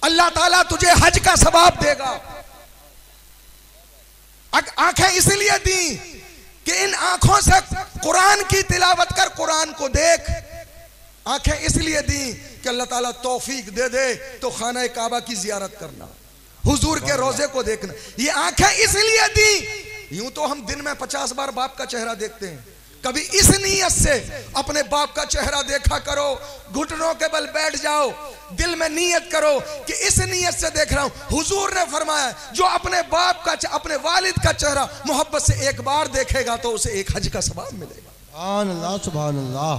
Speaker 1: अल्लाह ताला तुझे हज का सवाब देगा। आंखें इसलिए दी कि इन आंखों से कुरान की तिलावत कर, कुरान को देख। आंखें इसलिए दी कि अल्लाह ताला तौफीक दे दे तो खाना काबा की जियारत करना, हुजूर के रोजे को देखना। ये आंखें इसलिए दी। यूं तो हम दिन में 50 बार बाप का चेहरा देखते हैं, कभी इस नीयत से अपने बाप का चेहरा देखा करो, घुटनों के बल बैठ जाओ, दिल में नीयत करो कि इस नीयत से देख रहा हूं। हुजूर ने फरमाया, जो अपने बाप का, अपने वालिद का चेहरा मोहब्बत से एक बार देखेगा तो उसे एक हज का सवाब मिलेगा। सुभान अल्लाह, सुभान अल्लाह।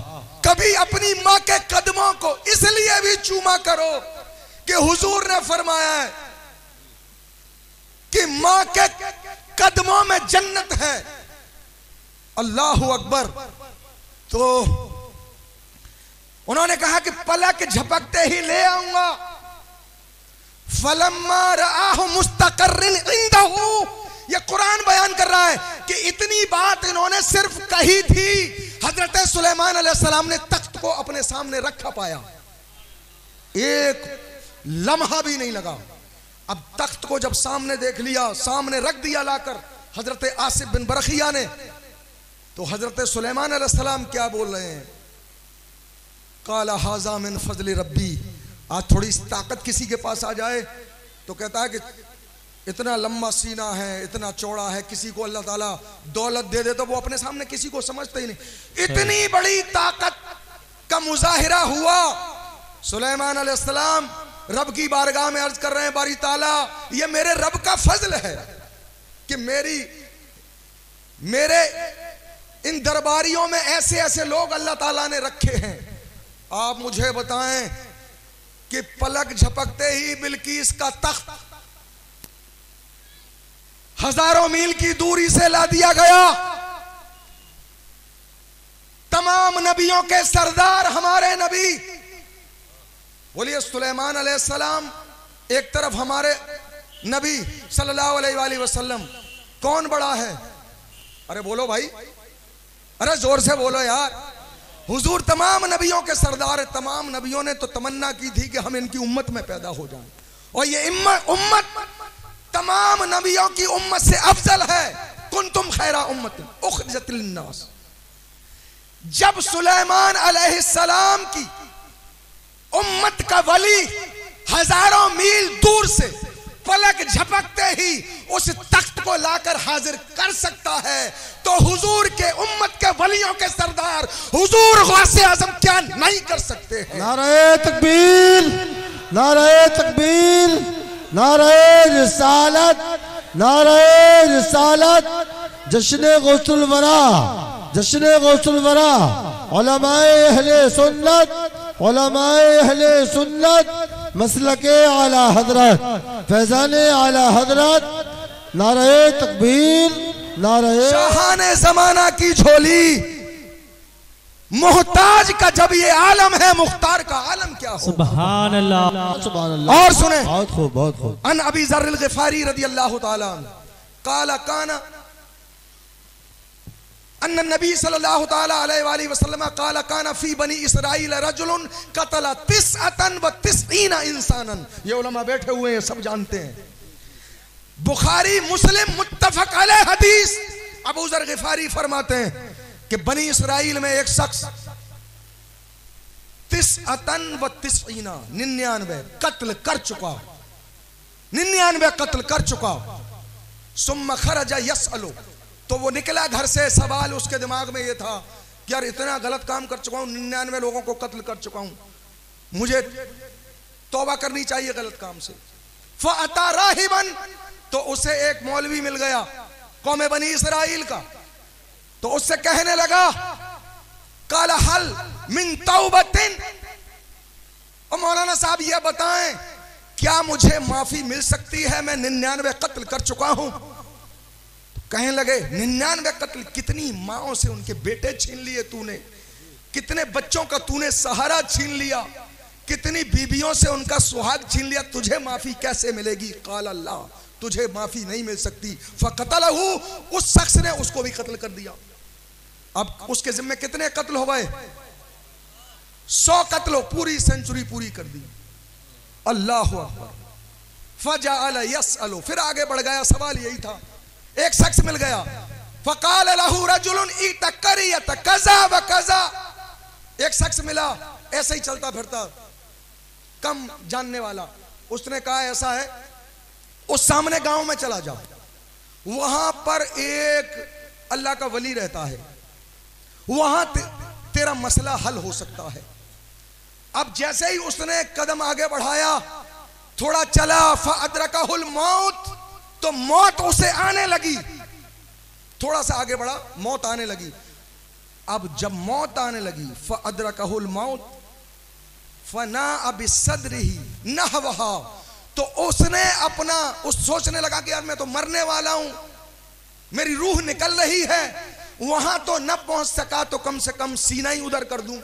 Speaker 1: कभी अपनी माँ के कदमों को इसलिए भी चूमा करो कि हुजूर ने फरमाया है कि माँ के कदमों में जन्नत है। अल्लाहु अकबर। तो उन्होंने कहा कि पलक झपकते ही ले आऊंगा। फलम्मा रआहु मुस्तक़र्रिन इंदहु, ये कुरान बयान कर रहा है कि इतनी बात इन्होंने सिर्फ कही थी, हजरत सुलेमान अलैहिस्सलाम ने तख्त को अपने सामने रखा पाया, एक लम्हा भी नहीं लगा। अब तख्त को जब सामने देख लिया, सामने रख दिया लाकर हजरत आसिफ बिन बरखिया ने, तो हजरत सुलेमान अलैहिस्सलाम क्या बोल रहे हैं? काला हाजा मिन फजल रब्बी। आज थोड़ी ताकत किसी के पास आ जाए तो कहता है कि इतना लंबा सीना है, इतना चौड़ा है, किसी को अल्लाह ताला दौलत दे दे तो वो अपने सामने किसी को समझते ही नहीं। इतनी बड़ी ताकत का मुजाहिरा हुआ। सुलेमान अलैहिस्सलाम रब की बारगाह में अर्ज कर रहे हैं, बारी ताला ये मेरे रब का फजल है कि मेरे इन दरबारियों में ऐसे ऐसे लोग अल्लाह ताला ने रखे हैं। आप मुझे बताएं कि पलक झपकते ही बिल्कीस का तख्त हजारों मील की दूरी से ला दिया गया। तमाम नबियों के सरदार हमारे नबी, बोलिए सुलेमान अलैहिस्सलाम एक तरफ, हमारे नबी सल्लल्लाहु अलैहि वसल्लम, कौन बड़ा है? अरे बोलो भाई, अरे जोर से बोलो यार। हुजूर तमाम नबियों के सरदार है। तमाम नबियों ने तो तमन्ना की थी कि हम इनकी उम्मत में पैदा हो जाएं, और ये उम्मत तमाम नबियों की उम्मत से अफजल है। कुंतुम खैरा उम्मत उखरिजत लिन्नास। जब सुलेमान अलैहिस्सलाम की उम्मत का वली हजारों मील दूर से पलक झपकते ही उस तख्त को लाकर हाजिर कर सकता है, तो हुजूर के उम्मत के वलियों के सरदार हुजूर गौसे आजम क्या नहीं कर सकते हैं।
Speaker 4: नारे तकबीर, नारे तकबीर, नारे रिसालत, नारे रिसालत। जश्न गौसुल वरा, जश्न गौसुल वरा। उलमाए अहले सुन्नत, उलमाए अहले सुन्नत, मसलके आला हजरत, फैजाने आला हजरत। नारे तकबीर, नारे।
Speaker 1: शाहाने जमाना की झोली, मोहताज का जब ये आलम है, मुख्तार का आलम क्या हो।
Speaker 3: सुभान अल्लाह,
Speaker 4: सुभान अल्लाह।
Speaker 1: और सुने,
Speaker 4: बहुत खूब, बहुत खूब।
Speaker 1: अन अबी ज़र्रिल ग़िफ़ारी रज़ियल्लाहु ताला काला काना अन्न नबी सल्लल्लाहु ताला अलैहि वसल्लम काला काना फी बनी इसराइल रजुलन क़तला तिस्अतन व तिस्ईना इंसानन। ये उलमा बैठे हुए हैं, सब जानते हैं। बुखारी मुस्लिम मुत्तफक अलैह हदीस। अबू ज़र ग़िफ़ारी फरमाते हैं कि बनी इसराइल में एक शख्स 99 कत्ल कर चुका, 99 कत्ल कर चुका। सुम्मा खरजा यसअलु, तो वो निकला घर से, सवाल उसके दिमाग में ये था कि यार इतना गलत काम कर चुका हूं, 99 लोगों को कत्ल कर चुका हूं, मुझे तौबा करनी चाहिए गलत काम से। फअता राहिबन, तो उसे एक मौलवी मिल गया कौम बनी इसराइल का, तो उससे कहने लगा काला हल मिन तौबतिन, और मौलाना साहब ये बताएं क्या मुझे माफी मिल सकती है, मैं 99 कत्ल कर चुका हूं। कहने लगे 99 कत्ल, कितनी माओं से उनके बेटे छीन लिए तूने, कितने बच्चों का तूने सहारा छीन लिया, कितनी बीबियों से उनका सुहाग छीन लिया, तुझे माफी कैसे मिलेगी। काल अल्लाह, तुझे माफी नहीं मिल सकती। फकतलहू, उस शख्स ने उसको भी कत्ल कर दिया। अब उसके जिम्मे कितने कत्ल हो गए, 100 कत्ल, पूरी सेंचुरी पूरी कर दी। अल्लाहु अकबर। फजअल यसअलु, फिर आगे बढ़ गया, सवाल यही था। एक शख्स मिल गया, फकाल लहू रजुलन इतकरियत कज़ा व कज़ा। एक शख्स मिला ऐसे ही चलता फिरता, कम जानने वाला, उसने कहा ऐसा है, उस सामने गांव में चला जाओ, वहां पर एक अल्लाह का वली रहता है, वहां तेरा मसला हल हो सकता है। अब जैसे ही उसने कदम आगे बढ़ाया, थोड़ा चला, फअदरकहुल मौत, तो मौत उसे आने लगी। थोड़ा सा आगे बढ़ा, मौत आने लगी। अब जब मौत आने लगी, फअदरकहुल मौत फना बिसद्रिही नहवहा, तो उसने अपना उस सोचने लगा कि यार मैं तो मरने वाला हूं, मेरी रूह निकल रही है, वहां तो न पहुंच सका तो कम से कम सीना ही उधर कर दूं।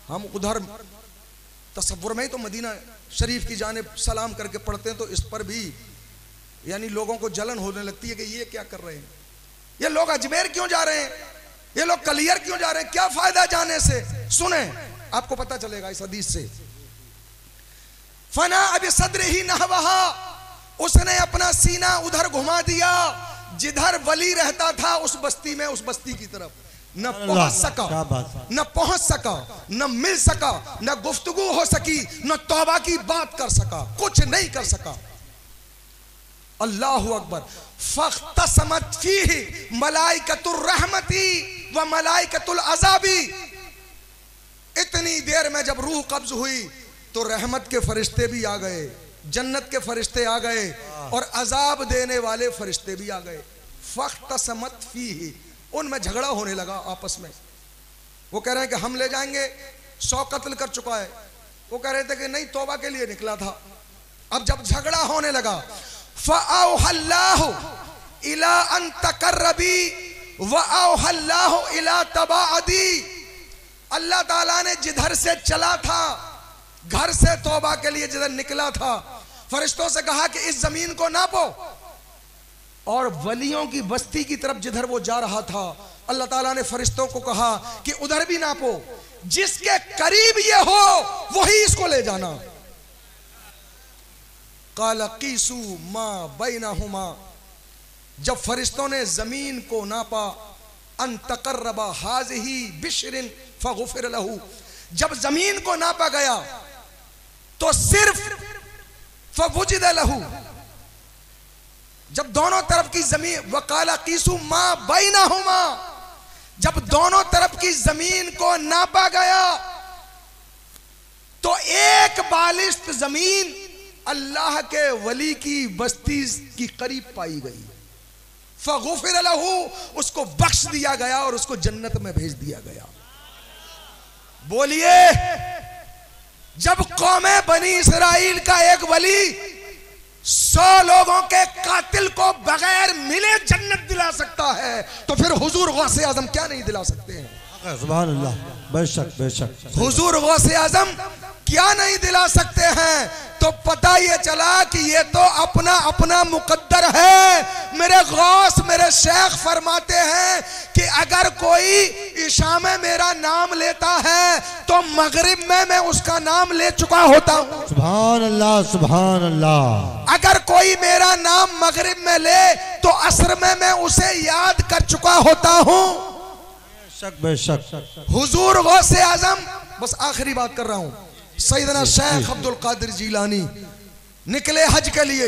Speaker 1: हम उधर तसव्वुर में ही तो मदीना शरीफ की जानिब सलाम करके पढ़ते हैं, तो इस पर भी यानी लोगों को जलन होने लगती है कि ये क्या कर रहे हैं, ये लोग अजमेर क्यों जा रहे हैं, ये लोग कलियर क्यों जा रहे हैं, क्या फायदा जाने से। सुने, आपको पता चलेगा इस हदीस से। फना अभी सद्र ही नहवहा, उसने अपना सीना उधर घुमा दिया जिधर वली रहता था, उस बस्ती में, उस बस्ती की तरफ। न पहुंच सका, न पहुंच सका, न मिल सका, न गुफ्तगू हो सकी, न तौबा की बात कर सका, कुछ नहीं कर सका। अल्लाहु अकबर। फख्तसमत फीही मलाइकतुर रहमती व मलाइकतुल अज़ाबी। इतनी देर में जब रूह कब्ज हुई तो रहमत के फरिश्ते भी आ गए, जन्नत के फरिश्ते आ गए, और अजाब देने वाले फरिश्ते भी आ गए। फख्तसमत फीही, उनमें झगड़ा होने लगा आपस में। वो कह रहे हैं कि हम ले जाएंगे, 100 कत्ल कर चुका है, वो कह रहे थे कि नहीं, तौबा के लिए निकला था। अब जब झगड़ा होने लगा, फ़अौहल्लाहु इला अन तक़र्रबी व औहल्लाहु इला तबाअदी। अल्लाह ताला ने जिधर से चला था, घर से तौबा के लिए जिधर निकला था, फरिश्तों से कहा कि इस जमीन को नापो, और वलियों की बस्ती की तरफ जिधर वो जा रहा था, अल्लाह ताला ने फरिश्तों को कहा कि उधर भी नापो, जिसके करीब ये हो वही इसको ले जाना। वकाल कीसू मा बैनहुमा, जब फरिश्तों ने जमीन को नापा, अन तकर्रबा हाज़िही बिश्रिन फगुफिर लहू, जब जमीन को नापा गया तो सिर्फ फवुजिद लहू, जब दोनों तरफ की जमीन, वकाला कीसू मा बैनहुमा, जब दोनों तरफ की जमीन को नापा गया तो एक बालिश्त जमीन अल्लाह के वली की बस्ती की करीब पाई गई। फगुफिर लहू, उसको बख्श दिया गया और उसको जन्नत में भेज दिया गया। बोलिए, जब कौमे बनी इसराइल का एक वली 100 लोगों के कातिल को बगैर मिले जन्नत दिला सकता है, तो फिर हुजूर गौसे आजम क्या नहीं दिला सकते हैं?
Speaker 4: सुभान अल्लाह, बेशक बेशक।
Speaker 1: हुजूर गौसे आजम क्या नहीं दिला सकते हैं? तो पता ये चला कि ये तो अपना अपना मुकद्दर है। मेरे गौस, मेरे शेख फरमाते हैं कि अगर कोई ईशा में मेरा नाम लेता है तो मगरिब में मैं उसका नाम ले चुका होता हूँ।
Speaker 4: सुभान अल्लाह, सुभान अल्लाह।
Speaker 1: अगर कोई मेरा नाम मगरिब में ले तो असर में मैं उसे याद कर चुका होता हूँ।
Speaker 4: बेशक बेशक।
Speaker 1: हुजूर गौसे आजम, बस आखिरी बात कर रहा हूँ, सैयदना शेख अब्दुल कादिर जीलानी निकले हज के लिए।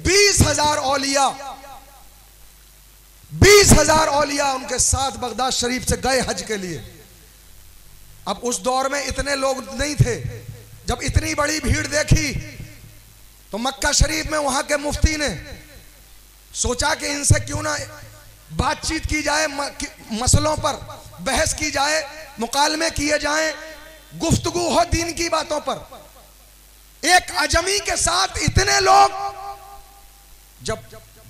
Speaker 1: 20,000 औलिया, 20,000 औलिया उनके साथ बगदाद शरीफ से गए हज के लिए। अब उस दौर में इतने लोग नहीं थे। जब इतनी बड़ी भीड़ देखी तो मक्का शरीफ में वहां के मुफ्ती ने सोचा कि इनसे क्यों ना बातचीत की जाए, मसलों पर बहस की जाए, मुकालमे किए जाएं, गुफ्तगू हो दीन की बातों पर। एक अजमी के साथ इतने लोग, जब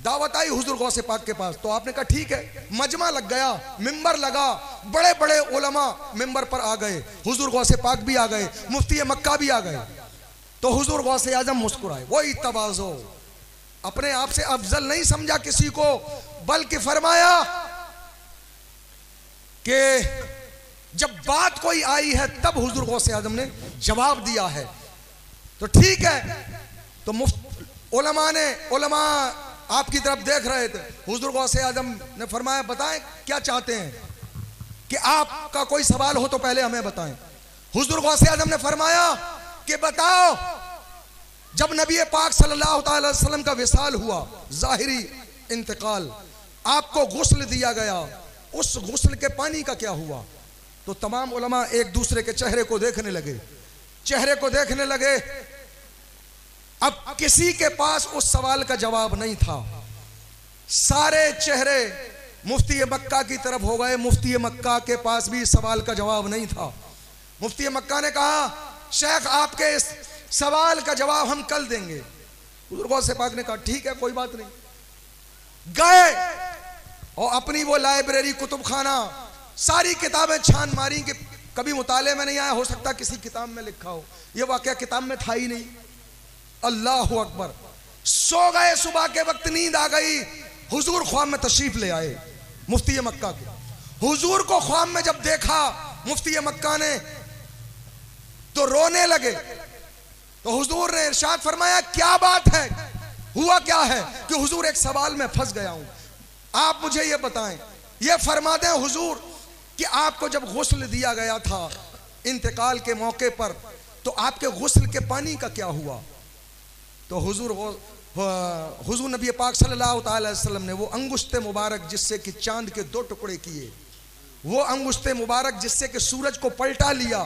Speaker 1: दावत आई हुजूर गौसे पाक के पास तो आपने कहा ठीक है। मजमा लग गया, मिंबर लगा, बड़े बड़े उलमा मिंबर पर आ गए, हुजूर गौसे पाक भी आ गए, मुफ्ती मक्का भी आ गए। तो हुजूर गौसे आजम मुस्कुराए। वही तवाज़ो, अपने आप से अफजल नहीं समझा किसी को, बल्कि फरमाया कि जब बात कोई आई है तब हुजूर गौसे आजम ने जवाब दिया है। तो ठीक है। तो उलमा आपकी तरफ देख रहे थे। हुजूर गौसे आजम ने फरमाया बताएं क्या चाहते हैं, कि आपका कोई सवाल हो तो पहले हमें बताएं। हुजूर गौसे आजम ने फरमाया कि बताओ, जब नबी पाक सल्लल्लाहु अलैहि वसल्लम का विसाल हुआ, जाहिरी इंतकाल, आपको गुस्ल दिया गया, उस गुस्ल के पानी का क्या हुआ? तो तमाम उलमा एक दूसरे के चेहरे को देखने लगे, चेहरे को देखने लगे। अब किसी के पास उस सवाल का जवाब नहीं था। सारे चेहरे मुफ्ती मक्का की तरफ हो गए। मुफ्ती मक्का के पास भी सवाल का जवाब नहीं था। मुफ्ती मक्का ने कहा शेख आपके इस सवाल का जवाब हम कल देंगे। हुजूर गौसे पाक ने कहा ठीक है, कोई बात नहीं। गए और अपनी वो लाइब्रेरी, कुतुब खाना, सारी किताबें छान मारी कि कभी मुताले में नहीं आया, हो सकता किसी किताब में लिखा हो। ये वाकया किताब में था ही नहीं। अल्लाह अकबर। सो गए, सुबह के वक्त नींद आ गई। हुजूर ख्वाब में तशरीफ ले आए मुफ्ती मक्का के। हुजूर को ख्वाब में जब देखा मुफ्ती मक्का ने तो रोने लगे। तो हुजूर ने इरशाद फरमाया क्या बात है, हुआ क्या है? कि हुजूर एक सवाल में फंस गया हूं, आप मुझे ये बताएं। ये फरमा दें हुजूर कि आपको जब गुस्ल दिया गया था इंतकाल के मौके पर, तो आपके गुस्ल के पानी का क्या हुआ? तो हुजूर नबी पाक सल्लल्लाहु अलैहि वसल्लम ने वो अंगुश्ते मुबारक जिससे कि चांद के 2 टुकड़े किए, वो अंगुश्ते मुबारक जिससे कि सूरज को पलटा लिया,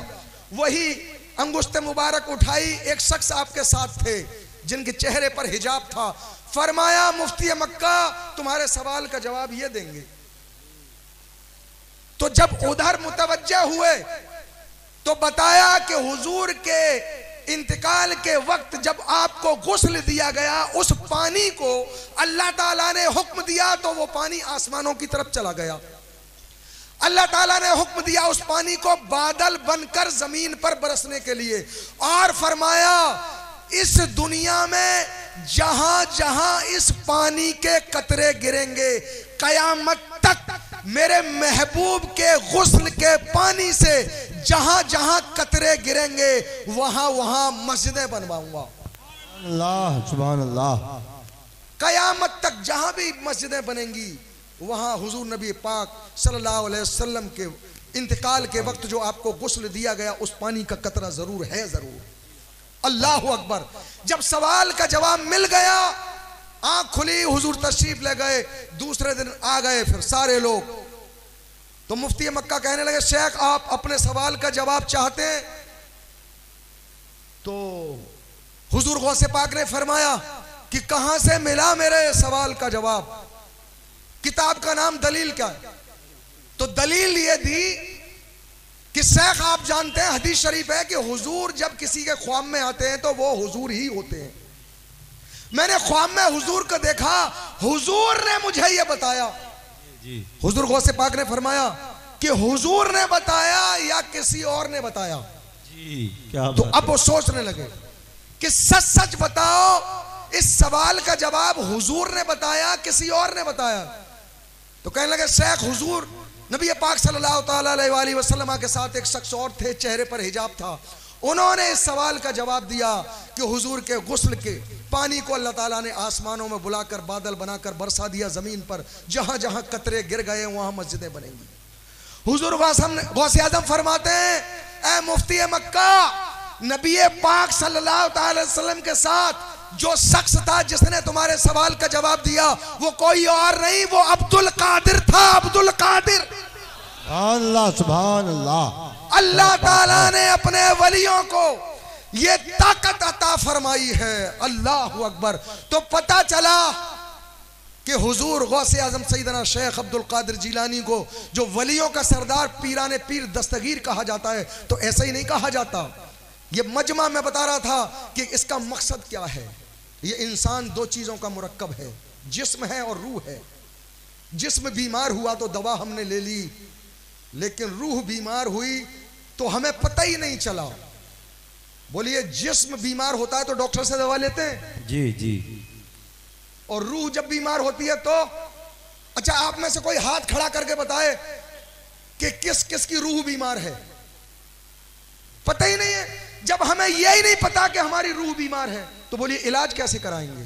Speaker 1: वही अंगुश्ते मुबारक उठाई। एक शख्स आपके साथ थे जिनके चेहरे पर हिजाब था। फरमाया मुफ्ती मक्का तुम्हारे सवाल का जवाब ये देंगे। तो जब उधर मुतवज्जा हुए तो बताया कि हुजूर के इंतकाल के वक्त जब आपको गुस्ल दिया गया, उस पानी को अल्लाह ताला ने हुक्म दिया तो वो पानी आसमानों की तरफ चला गया। अल्लाह ताला ने हुक्म दिया उस पानी को बादल बनकर जमीन पर बरसने के लिए। और फरमाया इस दुनिया में जहां जहां इस पानी के कतरे गिरेंगे, कयामत तक मेरे महबूब के गुस्ल के पानी से जहां जहां कतरे गिरेंगे वहां वहां मस्जिदें बनवाऊंगा।
Speaker 4: अल्लाह सुभान अल्लाह।
Speaker 1: कयामत तक जहां भी मस्जिदें बनेंगी वहां हुजूर नबी पाक सल्लल्लाहु अलैहि वसल्लम के इंतकाल के वक्त जो आपको गुस्ल दिया गया उस पानी का कतरा जरूर है, जरूर। अल्लाह अकबर। जब सवाल का जवाब मिल गया, आंख खुली, हुजूर तशरीफ ले गए। दूसरे दिन आ गए फिर सारे लोग, तो मुफ्ती मक्का कहने लगे, शेख आप अपने सवाल का जवाब चाहते हैं? तो हुजूर गौसे पाक ने फरमाया कि कहां से मिला मेरे सवाल का जवाब? किताब का नाम दलील क्या है? तो दलील ये दी कि शेख आप जानते हैं हदीस शरीफ है कि हुजूर जब किसी के ख्वाब में आते हैं तो वो हुजूर ही होते हैं। मैंने ख्वाब में हुजूर को देखा, हुजूर ने मुझे ये बताया। हुजूर गौसे पाक ने फरमाया कि हुजूर ने बताया या किसी और ने बताया?
Speaker 4: जी क्या
Speaker 1: तो अब वो सोचने लगे कि सच सच बताओ, इस सवाल का जवाब हुजूर ने बताया किसी और ने बताया? तो कहने लगे शेख हुजूर नबी पाक सल्लल्लाहु अलैहि वसल्लम के साथ एक शख्स और थे, चेहरे पर हिजाब था, उन्होंने इस सवाल का जवाब दिया कि हुजूर के गुस्ल के पानी को अल्लाह ताला ने आसमानों में बुलाकर बादल बनाकर बरसा दिया जमीन पर, जहां जहां कतरे गिर गए वहां मस्जिदें बनेंगी। हुजूर गौसे आजम फरमाते हैं, ऐ मुफ्ती मक्का, नबी पाक सल्लल्लाहु अलैहि वसल्लम के साथ जो शख्स था जिसने तुम्हारे सवाल का जवाब दिया वो कोई और नहीं, वो अब्दुल कादिर था। अब्दुल कादिर।
Speaker 4: अल्लाह सुभान अल्लाह।
Speaker 1: अल्लाह ताला ने अपने वलियों को ये ताकत अता फरमाई है। अल्लाह अकबर। तो पता चला कि हुजूर गौसे आजम सैयदना शेख अब्दुल कादिर जिलानी को जो वलियों का सरदार पीराने पीर दस्तगीर कहा जाता है, तो ऐसा ही नहीं कहा जाता। ये मजमा में बता रहा था कि इसका मकसद क्या है। ये इंसान दो चीजों का मुरक्कब है, जिस्म है और रूह है। जिस्म बीमार हुआ तो दवा हमने ले ली, लेकिन रूह बीमार हुई तो हमें पता ही नहीं चला। बोलिए, जिस्म बीमार होता है तो डॉक्टर से दवा लेते हैं
Speaker 4: जी जी,
Speaker 1: और रूह जब बीमार होती है तो अच्छा, आप में से कोई हाथ खड़ा करके बताए कि किस किस की रूह बीमार है? पता ही नहीं है। जब हमें यही नहीं पता कि हमारी रूह बीमार है तो बोलिए इलाज कैसे कराएंगे?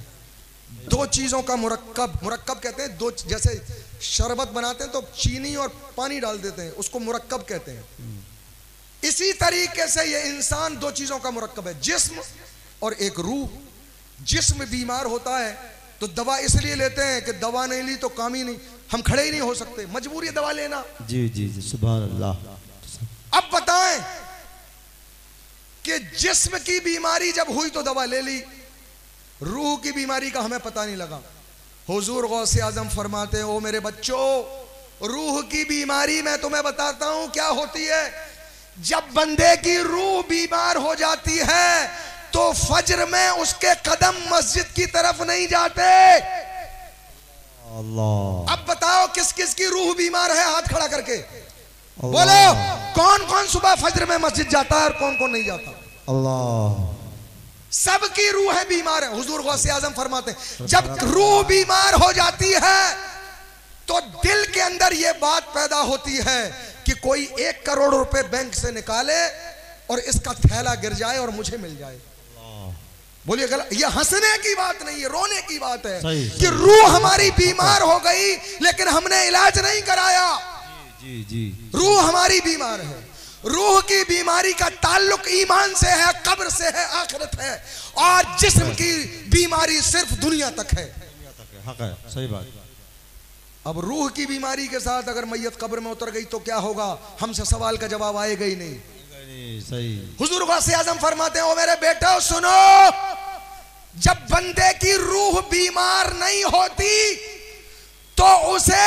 Speaker 1: दो चीजों का मुरक्कब, मुरक्कब कहते हैं दो, जैसे शरबत बनाते हैं तो चीनी और पानी डाल देते हैं, उसको मुरक्कब कहते हैं। इसी तरीके से ये इंसान दो चीजों का मुरक्कब है, जिस्म और एक रूह। जिस्म बीमार होता है तो दवा इसलिए लेते हैं कि दवा नहीं ली तो काम ही नहीं, हम खड़े ही नहीं हो सकते, मजबूरी है दवा लेना।
Speaker 4: जी जी जी सुभान अल्लाह।
Speaker 1: अब बताएं कि जिस्म की बीमारी जब हुई तो दवा ले ली, रूह की बीमारी का हमें पता नहीं लगा। हुजूर गौसे आजम फरमाते हैं, ओ मेरे बच्चों, रूह की बीमारी मैं तुम्हें बताता हूं क्या होती है। जब बंदे की रूह बीमार हो जाती है तो फज्र में उसके कदम मस्जिद की तरफ नहीं जाते।
Speaker 4: अल्लाह।
Speaker 1: अब बताओ किस किस की रूह बीमार है? हाथ खड़ा करके बोलो, कौन कौन सुबह फज्र में मस्जिद जाता है और कौन कौन नहीं जाता?
Speaker 4: अल्लाह।
Speaker 1: सबकी रूह बीमार है। हुजूर गौसे आजम फरमाते हैं, जब रूह बीमार हो जाती है तो दिल के अंदर यह बात पैदा होती है कि कोई 1 करोड़ रुपए बैंक से निकाले और इसका थैला गिर जाए और मुझे मिल जाए। बोलिए गलत? ये हंसने की बात नहीं है, रोने की बात है कि रूह हमारी बीमार हो गई लेकिन हमने इलाज नहीं कराया।
Speaker 4: जी जी,
Speaker 1: रूह हमारी बीमार है। रूह की बीमारी का ताल्लुक ईमान से है, कब्र से है, आखिरत है। और जिस्म की बीमारी सिर्फ दुनिया तक है।
Speaker 4: हक है, सही बात।
Speaker 1: अब रूह की बीमारी के साथ अगर मैयत कब्र में उतर गई तो क्या होगा? हमसे सवाल का जवाब आएगा ही नहीं।
Speaker 4: सही।
Speaker 1: हुजूर गौसे आजम फरमाते हैं, ओ मेरे बेटो सुनो, जब बंदे की रूह बीमार नहीं होती तो उसे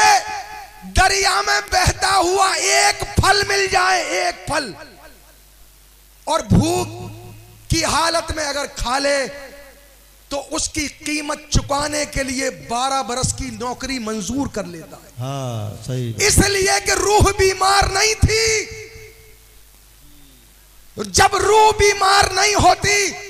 Speaker 1: दरिया में बहता हुआ एक फल मिल जाए, एक फल, और भूख की हालत में अगर खा ले तो उसकी कीमत चुकाने के लिए 12 बरस की नौकरी मंजूर कर लेता है।
Speaker 4: हाँ सही।
Speaker 1: इसलिए कि रूह बीमार नहीं थी। जब रूह बीमार नहीं होती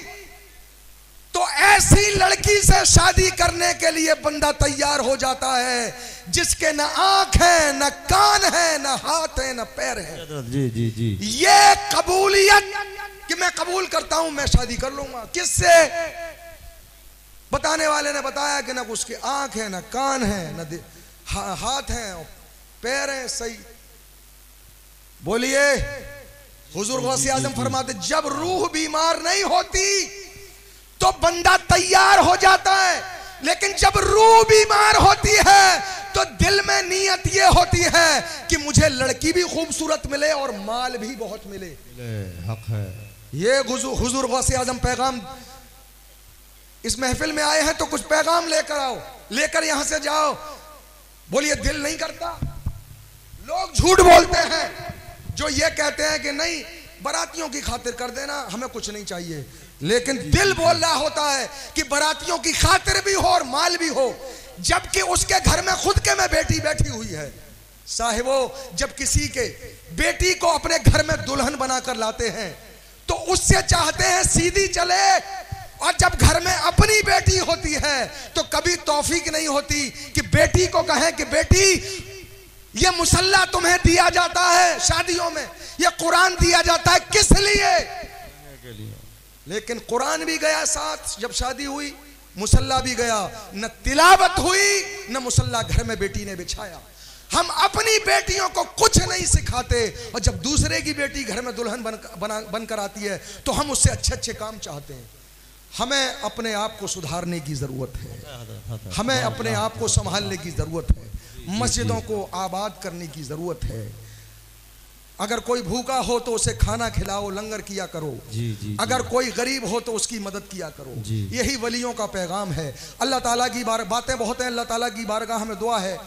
Speaker 1: तो ऐसी लड़की से शादी करने के लिए बंदा तैयार हो जाता है जिसके न आंख है, न कान है, न हाथ है, न पैर है।
Speaker 4: जी जी जी।
Speaker 1: ये कबूलियत कि मैं कबूल करता हूं, मैं शादी कर लूंगा। किससे? बताने वाले ने बताया कि ना उसकी आंख है, ना कान है, ना हाथ है, पैर है। सही बोलिए। हुजूर गौसे आजम फरमाते जब रूह बीमार नहीं होती तो बंदा तैयार हो जाता है, लेकिन जब रूह बीमार होती है तो दिल में नीयत ये होती है कि मुझे लड़की भी खूबसूरत मिले और माल भी बहुत मिले।
Speaker 4: हक है।
Speaker 1: ये हुजूर गौसे आजम पैगाम, इस महफिल में आए हैं तो कुछ पैगाम लेकर आओ, लेकर यहां से जाओ। बोलिए दिल नहीं करता। लोग झूठ बोलते हैं जो ये कहते हैं कि नहीं बारातियों की खातिर कर देना, हमें कुछ नहीं चाहिए, लेकिन दिल बोल रहा होता है कि बारातियों की खातिर भी हो और माल भी हो, जबकि उसके घर में खुद के में बेटी बैठी हुई है। साहिबो, जब किसी के बेटी को अपने घर में दुल्हन बनाकर लाते हैं तो उससे चाहते हैं सीधी चले, और जब घर में अपनी बेटी होती है तो कभी तौफीक नहीं होती कि बेटी को कहें कि बेटी ये मुसल्ला तुम्हें दिया जाता है शादियों में, ये कुरान दिया जाता है किस लिए? लेकिन कुरान भी गया साथ, जब शादी हुई मुसल्ला भी गया, न तिलावत हुई न मुसल्ला घर में बेटी ने बिछाया। हम अपनी बेटियों को कुछ नहीं सिखाते, और जब दूसरे की बेटी घर में दुल्हन बनकर आती है तो हम उससे अच्छे अच्छे काम चाहते हैं। हमें अपने आप को सुधारने की जरूरत है, हमें अपने आप को संभालने की जरूरत है, मस्जिदों को आबाद करने की जरूरत है। अगर कोई भूखा हो तो उसे खाना खिलाओ, लंगर किया करो। अगर कोई गरीब हो तो उसकी मदद किया करो। यही वलियों का पैगाम है। अल्लाह ताला की बातें बहुत हैं। अल्लाह ताला की बारगाह में दुआ है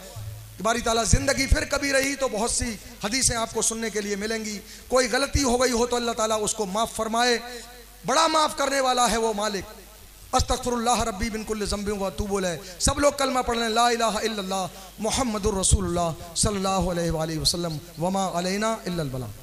Speaker 1: कि बारी ताला जिंदगी फिर कभी रही तो बहुत सी हदीसें आपको सुनने के लिए मिलेंगी। कोई गलती हो गई हो तो अल्लाह ताला उसको माफ़ फरमाए, बड़ा माफ़ करने वाला है वो मालिक। अस्तगफिरुल्लाह रब्बी मिन कुल्लि ज़ंबिन व अतूबु इलैह। सब लोग कलमा पढ़ लें, ला इलाहा इल्लल्लाह मुहम्मदुर रसूलुल्लाह सल्लल्लाहु अलैहि वसल्लम, वमा अलैना इल्लल बलाग।